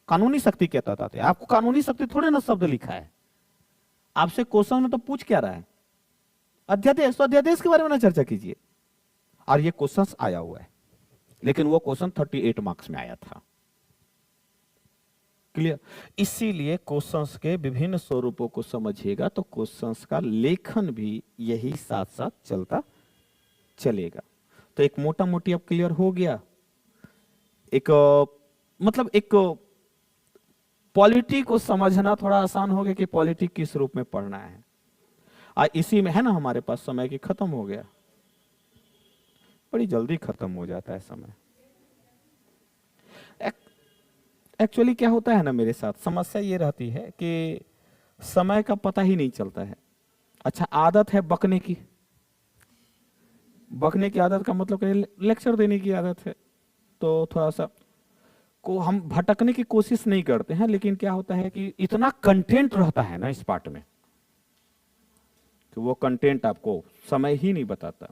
Speaker 3: कानूनी शक्ति के तहत आती है। आपको कानूनी शक्ति थोड़े ना शब्द लिखा है। आपसे क्वेश्चन में तो पूछ क्या रहा है? अध्यादेश। तो अध्यादेश के बारे में ना चर्चा कीजिए। और ये क्वेश्चन आया हुआ है, लेकिन वो क्वेश्चन 38 मार्क्स में आया था। क्लियर? इसीलिए क्वेश्चंस के विभिन्न स्वरूपों को समझिएगा तो क्वेश्चंस का लेखन भी यही साथ साथ चलता चलेगा। तो एक मोटा मोटी अब क्लियर हो गया, एक मतलब एक पॉलिटी को समझना थोड़ा आसान हो गया कि पॉलिटी किस रूप में पढ़ना है। इसी में है ना, हमारे पास समय की खत्म हो गया, बड़ी जल्दी खत्म हो जाता है समय। एक्चुअली क्या होता है ना, मेरे साथ समस्या ये रहती है कि समय का पता ही नहीं चलता है। अच्छा, आदत है बकने की, बकने की आदत का मतलब लेक्चर देने की आदत है, तो थोड़ा सा को हम भटकने की कोशिश नहीं करते हैं, लेकिन क्या होता है कि इतना कंटेंट रहता है ना इस पार्ट में कि वो कंटेंट आपको समय ही नहीं बताता।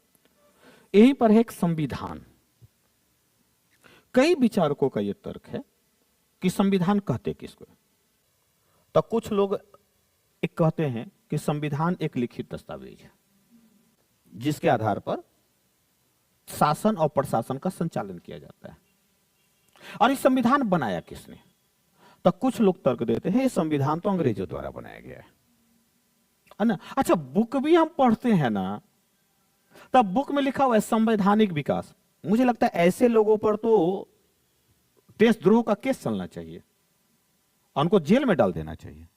Speaker 3: यहीं पर है एक संविधान। कई विचारकों का ये तर्क है कि संविधान कहते किसको। तो कुछ लोग एक कहते हैं कि संविधान एक लिखित दस्तावेज है जिसके आधार पर शासन और प्रशासन का संचालन किया जाता है। और इस संविधान बनाया किसने? तो कुछ लोग तर्क देते हैं ये संविधान तो अंग्रेजों द्वारा बनाया गया है ना। अच्छा, बुक भी हम पढ़ते हैं ना, तब बुक में लिखा हुआ है संवैधानिक विकास। मुझे लगता है ऐसे लोगों पर तो देशद्रोह का केस चलना चाहिए, उनको जेल में डाल देना चाहिए।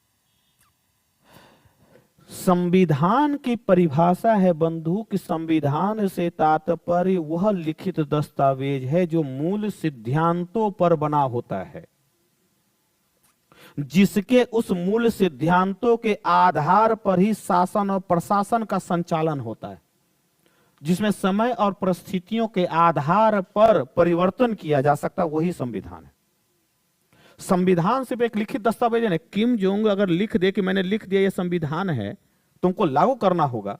Speaker 3: संविधान की परिभाषा है बंधु कि संविधान से तात्पर्य वह लिखित दस्तावेज है जो मूल सिद्धांतों पर बना होता है, जिसके उस मूल सिद्धांतों के आधार पर ही शासन और प्रशासन का संचालन होता है, जिसमें समय और परिस्थितियों के आधार पर परिवर्तन किया जा सकता, वही संविधान है। संविधान सिर्फ एक लिखित दस्तावेज है। किम जोंग अगर लिख दे कि मैंने लिख दिया ये संविधान है, तुमको लागू करना होगा,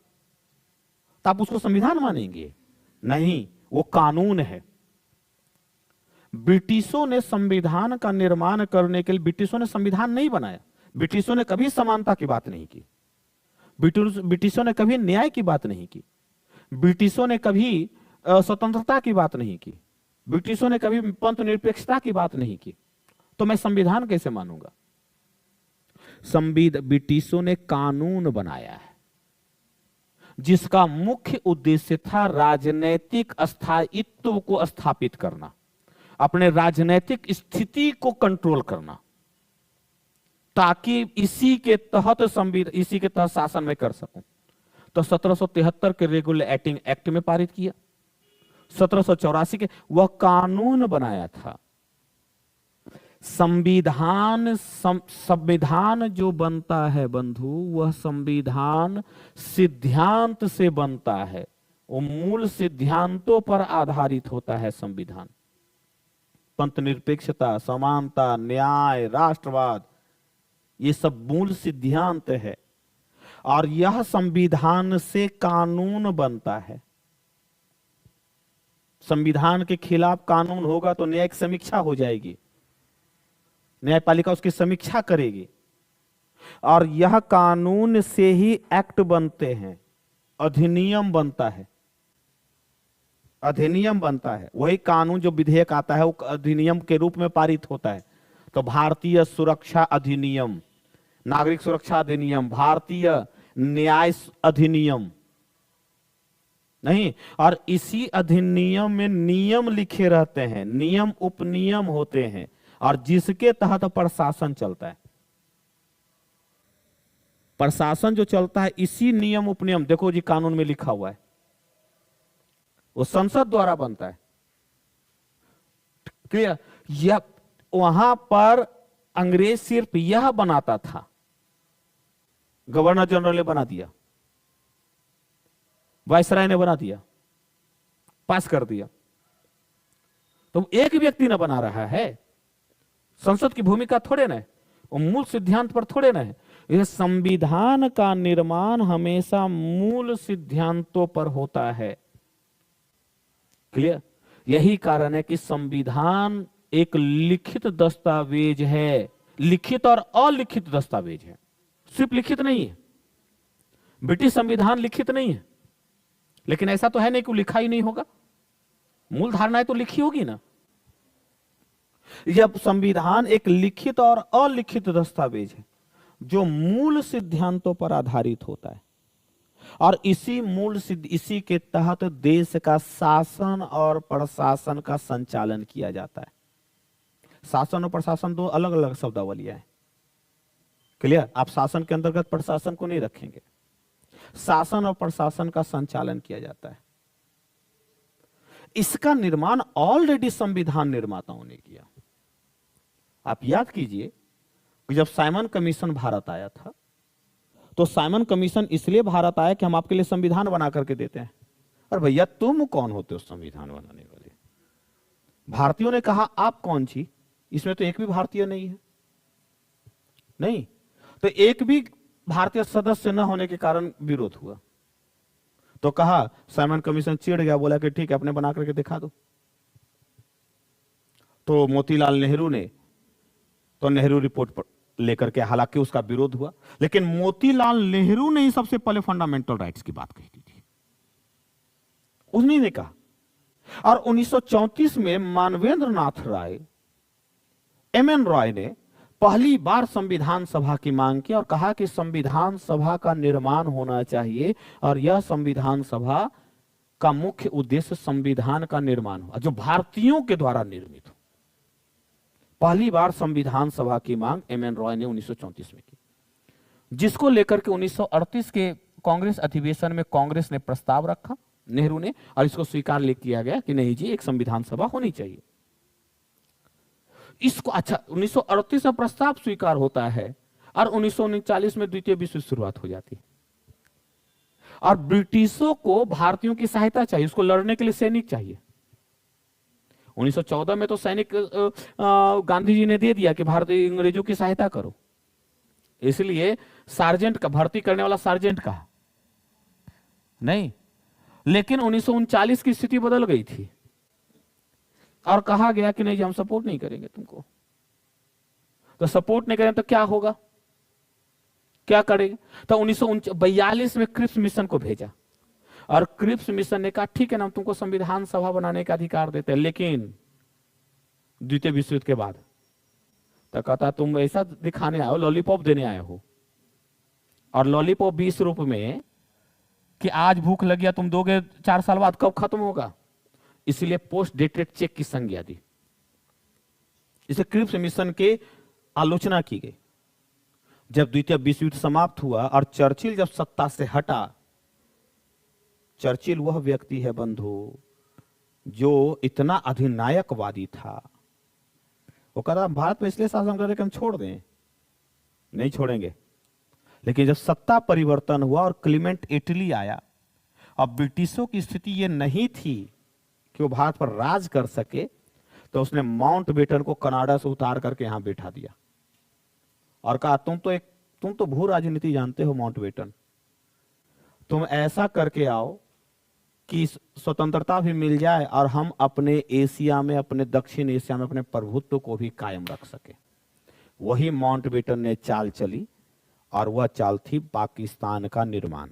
Speaker 3: तो आप उसको संविधान मानेंगे? नहीं, वो कानून है। ब्रिटिशों ने संविधान का निर्माण करने के लिए, ब्रिटिशों ने संविधान नहीं बनाया। ब्रिटिशों ने कभी समानता की बात नहीं की, ब्रिटिशों ने कभी न्याय की बात नहीं की, ब्रिटिशों ने कभी स्वतंत्रता की बात नहीं की, ब्रिटिशों ने कभी पंथ निरपेक्षता की बात नहीं की। तो मैं संविधान कैसे मानूंगा? ब्रिटिशों ने कानून बनाया है जिसका मुख्य उद्देश्य था राजनैतिक स्थायित्व को स्थापित करना, अपने राजनैतिक स्थिति को कंट्रोल करना, ताकि इसी के तहत शासन में कर सकूं। तो 1773 के रेगुलेटिंग एक्ट में पारित किया, 1784 के वह कानून बनाया था। संविधान जो बनता है बंधु, वह संविधान सिद्धांत से बनता है, वो मूल सिद्धांतों पर आधारित होता है। संविधान पंथ निरपेक्षता, समानता, न्याय, राष्ट्रवाद, ये सब मूल सिद्धांत है। और यह संविधान से कानून बनता है। संविधान के खिलाफ कानून होगा तो न्यायिक समीक्षा हो जाएगी, न्यायपालिका उसकी समीक्षा करेगी, और यह कानून से ही एक्ट बनते हैं, अधिनियम बनता है। अधिनियम बनता है, वही कानून जो विधेयक आता है वो अधिनियम के रूप में पारित होता है। तो भारतीय सुरक्षा अधिनियम, नागरिक सुरक्षा अधिनियम, भारतीय न्याय अधिनियम नहीं, और इसी अधिनियम में नियम लिखे रहते हैं, नियम उपनियम होते हैं, और जिसके तहत प्रशासन चलता है। प्रशासन जो चलता है इसी नियम उपनियम, देखो जी कानून में लिखा हुआ है, वो संसद द्वारा बनता है। क्लियर? यह वहां पर अंग्रेज सिर्फ यह बनाता था, गवर्नर जनरल ने बना दिया, वायसराय ने बना दिया, पास कर दिया। तो एक व्यक्ति न बना रहा है, संसद की भूमिका थोड़े ना है, वो मूल सिद्धांत पर थोड़े ना है। यह संविधान का निर्माण हमेशा मूल सिद्धांतों पर होता है। क्लियर? यही कारण है कि संविधान एक लिखित दस्तावेज है, लिखित और अलिखित दस्तावेज है, सिर्फ लिखित नहीं है। ब्रिटिश संविधान लिखित नहीं है, लेकिन ऐसा तो है नहीं कि लिखा ही नहीं होगा, मूल धारणाएं तो लिखी होगी ना। यह संविधान एक लिखित और अलिखित दस्तावेज है जो मूल सिद्धांतों पर आधारित होता है। और इसी मूल सिद्ध इसी के तहत देश का शासन और प्रशासन का संचालन किया जाता है। शासन और प्रशासन दो अलग अलग शब्दावलियां हैं। क्लियर? आप शासन के अंतर्गत प्रशासन को नहीं रखेंगे। शासन और प्रशासन का संचालन किया जाता है। इसका निर्माण ऑलरेडी संविधान निर्माताओं ने किया। आप याद कीजिए कि जब साइमन कमीशन भारत आया था, तो साइमन कमीशन इसलिए भारत आया कि हम आपके लिए संविधान बना करके देते हैं। और भैया तुम कौन होते हो संविधान बनाने वाले? भारतीयों ने कहा आप कौन छी? इसमें तो एक भी भारतीय नहीं है। नहीं, तो एक भी भारतीय सदस्य न होने के कारण विरोध हुआ। तो कहा, साइमन कमीशन चिढ़ गया, बोला कि ठीक है, अपने बना करके दिखा दो। तो मोतीलाल नेहरू ने तो नेहरू रिपोर्ट पर लेकर के, हालांकि उसका विरोध हुआ, लेकिन मोतीलाल नेहरू ने ही सबसे पहले फंडामेंटल राइट्स की बात कही थी। उन्हीं ने कहा। और 1934 में मानवेंद्र नाथ राय, एमएन रॉय ने पहली बार संविधान सभा की मांग की और कहा कि संविधान सभा का निर्माण होना चाहिए और यह संविधान सभा का मुख्य उद्देश्य संविधान का निर्माण हो जो भारतीयों के द्वारा निर्मित हो। पहली बार संविधान सभा की मांग एमएन रॉय ने 1934 में की, जिसको लेकर के 1938 के कांग्रेस अधिवेशन में कांग्रेस ने प्रस्ताव रखा, नेहरू ने, और इसको स्वीकार ले किया गया कि नहीं जी, एक संविधान सभा होनी चाहिए। इसको अच्छा 1938 में प्रस्ताव स्वीकार होता है और 1939 में द्वितीय विश्व शुरुआत हो जाती है। और ब्रिटिशों को भारतीयों की सहायता चाहिए, उसको लड़ने के लिए सैनिक चाहिए। 1914 में तो सैनिक गांधी जी ने दे दिया कि भारतीय अंग्रेजों की सहायता करो, इसलिए सार्जेंट का भर्ती करने वाला सार्जेंट का नहीं। लेकिन 1939 की स्थिति बदल गई थी और कहा गया कि नहीं जी, हम सपोर्ट नहीं करेंगे तुमको। तो सपोर्ट नहीं करें तो क्या होगा, क्या करेंगे? तो 1942 में क्रिप्स मिशन को भेजा और क्रिप्स मिशन ने कहा ठीक है ना, हम तुमको संविधान सभा बनाने का अधिकार देते हैं, लेकिन द्वितीय विश्व युद्ध के बाद तो कहता तुम ऐसा दिखाने आए हो, लॉलीपॉप देने आए हो, और लॉलीपॉप भी इस रूप में कि आज भूख लग गया तुम दोगे, 4 साल बाद कब खत्म होगा, इसलिए पोस्ट डेटेड चेक की संज्ञा दी। इसे क्रिप्स मिशन की आलोचना की गई। जब द्वितीय विश्व युद्ध समाप्त हुआ और चर्चिल जब सत्ता से हटा, चर्चिल वह व्यक्ति है बंधु जो इतना अधिनायकवादी था, वो कहता भारत में इसलिए शासन करके हम छोड़ दें, नहीं छोड़ेंगे। लेकिन जब सत्ता परिवर्तन हुआ और क्लीमेंट इटली आया, अब ब्रिटिशों की स्थिति यह नहीं थी कि वो भारत पर राज कर सके, तो उसने माउंटबेटन को कनाडा से उतार करके यहां बैठा दिया और कहा तुम तो भू राजनीति जानते हो माउंटबेटन, तुम ऐसा करके आओ कि स्वतंत्रता भी मिल जाए और हम अपने एशिया में, अपने दक्षिण एशिया में अपने प्रभुत्व को भी कायम रख सके। वही माउंटबेटन ने चाल चली और वह चाल थी पाकिस्तान का निर्माण।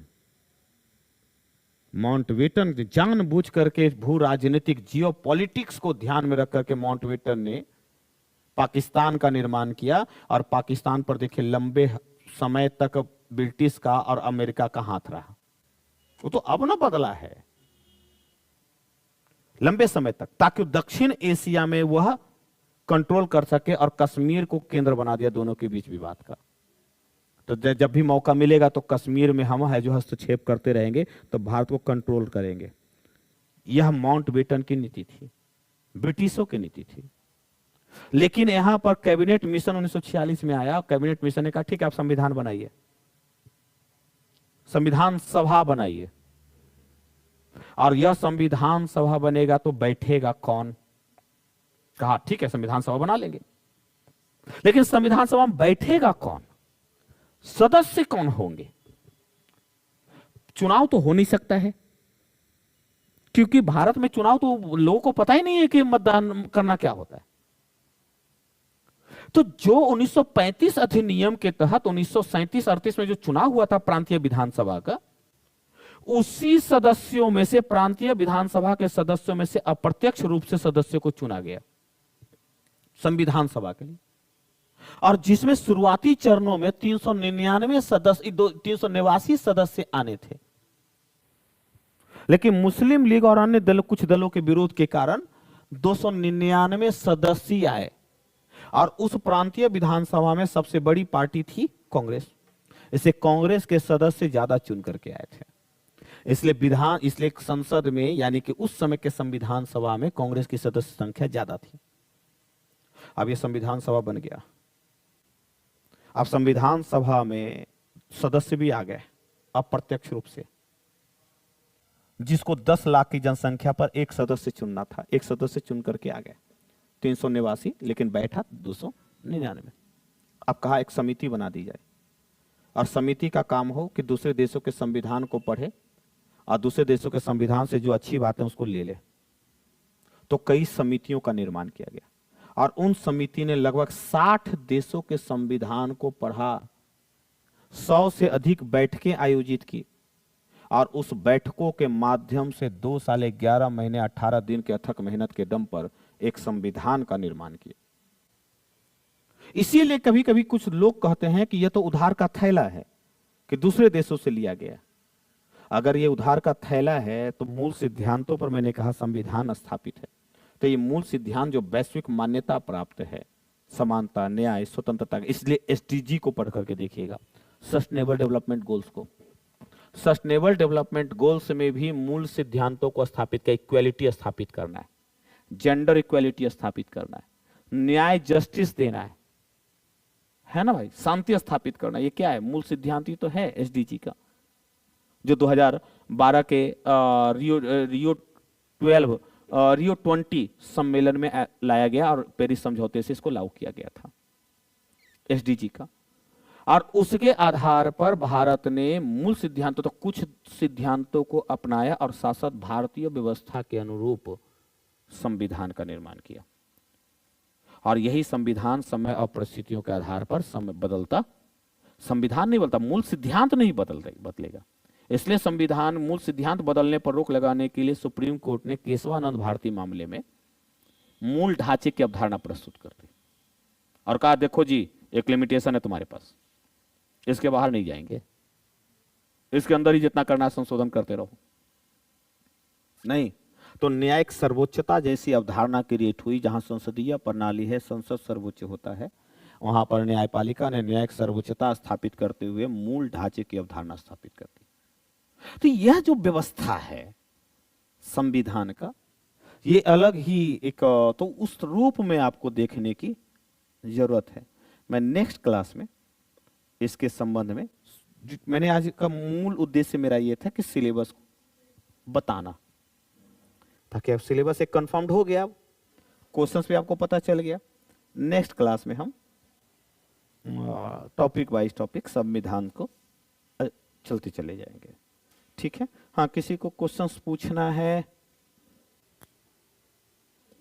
Speaker 3: माउंटबेटन जानबूझ करके भू राजनीतिक जियोपॉलिटिक्स को ध्यान में रख करके माउंटबेटन ने पाकिस्तान का निर्माण किया और पाकिस्तान पर देखिए लंबे समय तक ब्रिटिश का और अमेरिका का हाथ रहा। वो तो अब ना बदला है लंबे समय तक, ताकि दक्षिण एशिया में वह कंट्रोल कर सके और कश्मीर को केंद्र बना दिया दोनों के बीच विवाद का। तो जब भी मौका मिलेगा तो कश्मीर में हम है जो हस्तक्षेप करते रहेंगे, तो भारत को कंट्रोल करेंगे। यह माउंटबेटन की नीति थी, ब्रिटिशों की नीति थी। लेकिन यहां पर कैबिनेट मिशन 1946 में आया। कैबिनेट मिशन ने कहा ठीक है, आप संविधान बनाइए, संविधान सभा बनाइए, और यह संविधान सभा बनेगा तो बैठेगा कौन? कहा ठीक है, संविधान सभा बना लेंगे, लेकिन संविधान सभा में बैठेगा कौन, सदस्य कौन होंगे? चुनाव तो हो नहीं सकता है, क्योंकि भारत में चुनाव तो लोगों को पता ही नहीं है कि मतदान करना क्या होता है। तो जो 1935 अधिनियम के तहत 1937-38 में जो चुनाव हुआ था प्रांतीय विधानसभा का, उसी सदस्यों में से, प्रांतीय विधानसभा के सदस्यों में से अप्रत्यक्ष रूप से सदस्यों को चुना गया संविधान सभा के लिए, और जिसमें शुरुआती चरणों में 389 सदस्य, 389 सदस्य आने थे, लेकिन मुस्लिम लीग और अन्य दल कुछ दलों के विरोध के कारण 299 सदस्य आए और उस प्रांतीय विधानसभा में सबसे बड़ी पार्टी थी कांग्रेस। इसे कांग्रेस के सदस्य ज्यादा चुन करके आए थे, इसलिए संसद में यानी कि उस समय के संविधान सभा में कांग्रेस की सदस्य संख्या ज्यादा थी। अब ये संविधान सभा बन गया। अब संविधान सभा में सदस्य भी आ गए अप्रत्यक्ष रूप से, जिसको 10 लाख की जनसंख्या पर एक सदस्य चुनना था, एक सदस्य चुन करके आ गए 389, लेकिन बैठा 299। अब कहा एक समिति बना दी जाए और समिति का काम हो कि दूसरे देशों के संविधान को पढ़े और दूसरे देशों के संविधान से जो अच्छी बातें उसको ले ले। तो कई समितियों का निर्माण किया गया और उन समिति ने लगभग 60 देशों के संविधान को पढ़ा, 100 से अधिक बैठकें आयोजित की और उस बैठकों के माध्यम से 2 साल 11 महीने 18 दिन के अथक मेहनत के दम पर एक संविधान का निर्माण किया। इसीलिए कभी कभी कुछ लोग कहते हैं कि यह तो उधार का थैला है कि दूसरे देशों से लिया गया। अगर यह उधार का थैला है तो मूल सिद्धांतों पर मैंने कहा संविधान स्थापित है, तो ये मूल सिद्धांत जो वैश्विक मान्यता प्राप्त है, समानता, न्याय, स्वतंत्रता, इसलिए एसडीजी को पढ़ करके देखिएगा, सस्टेनेबल डेवलपमेंट गोल्स को। सस्टेनेबल डेवलपमेंट गोल्स में भी मूल सिद्धांतों को स्थापित कर, इक्वालिटी स्थापित करना है, जेंडर इक्वालिटी स्थापित करना है, न्याय जस्टिस देना है ना भाई, शांति स्थापित करना। ये क्या है? मूल सिद्धांत ही तो है एसडीजी का, जो 2012 के रियो 20 सम्मेलन में लाया गया और पेरिस समझौते से इसको लागू किया गया था एसडीजी का। और उसके आधार पर भारत ने मूल सिद्धांतों तो कुछ सिद्धांतों को अपनाया और शासक भारतीय व्यवस्था के अनुरूप संविधान का निर्माण किया। और यही संविधान समय और परिस्थितियों के आधार पर समय बदलता, संविधान नहीं बदलता, मूल सिद्धांत नहीं बदलेगा। इसलिए संविधान मूल सिद्धांत बदलने पर रोक लगाने के लिए सुप्रीम कोर्ट ने केशवानंद भारती मामले में मूल ढांचे की अवधारणा प्रस्तुत कर दी और कहा देखो जी, एक लिमिटेशन है तुम्हारे पास, इसके बाहर नहीं जाएंगे, इसके अंदर ही जितना करना है संशोधन करते रहो। नहीं तो न्यायिक सर्वोच्चता जैसी अवधारणा क्रिएट हुई, जहां संसदीय प्रणाली है, संसद सर्वोच्च होता है, वहां पर न्यायपालिका ने न्यायिक सर्वोच्चता स्थापित करते हुए मूल ढांचे की अवधारणा स्थापित कर दी। तो यह जो व्यवस्था है संविधान का, ये अलग ही एक, तो उस रूप में आपको देखने की जरूरत है। मैं नेक्स्ट क्लास में इसके संबंध में, मैंने आज का मूल उद्देश्य मेरा ये था कि सिलेबस को बताना, ताकि अब सिलेबस एक कंफर्म्ड हो गया, क्वेश्चंस भी आपको पता चल गया। नेक्स्ट क्लास में हम टॉपिक वाइज टॉपिक संविधान को चलते चले जाएंगे, ठीक है। हाँ, किसी को क्वेश्चंस पूछना है?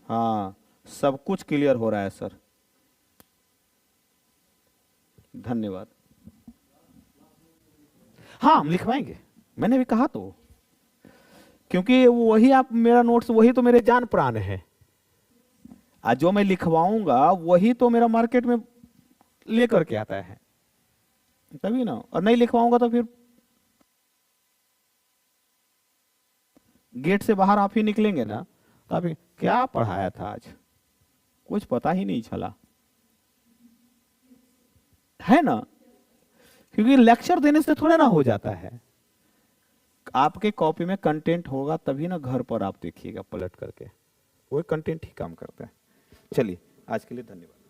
Speaker 3: हाँ, सब कुछ क्लियर हो रहा है सर, धन्यवाद। हाँ, हम लिखवाएंगे, मैंने भी कहा तो, क्योंकि वही आप मेरा नोट्स, वही तो मेरे जान प्राण है। आज जो मैं लिखवाऊंगा वही तो मेरा मार्केट में लेकर के आता है, तभी ना। और नहीं लिखवाऊंगा तो फिर गेट से बाहर आप ही निकलेंगे ना, तो अभी क्या पढ़ाया था आज, कुछ पता ही नहीं चला, है ना। क्योंकि लेक्चर देने से थोड़ा ना हो जाता है, आपके कॉपी में कंटेंट होगा तभी ना, घर पर आप देखिएगा पलट करके, वो कंटेंट ही काम करता है। चलिए, आज के लिए धन्यवाद।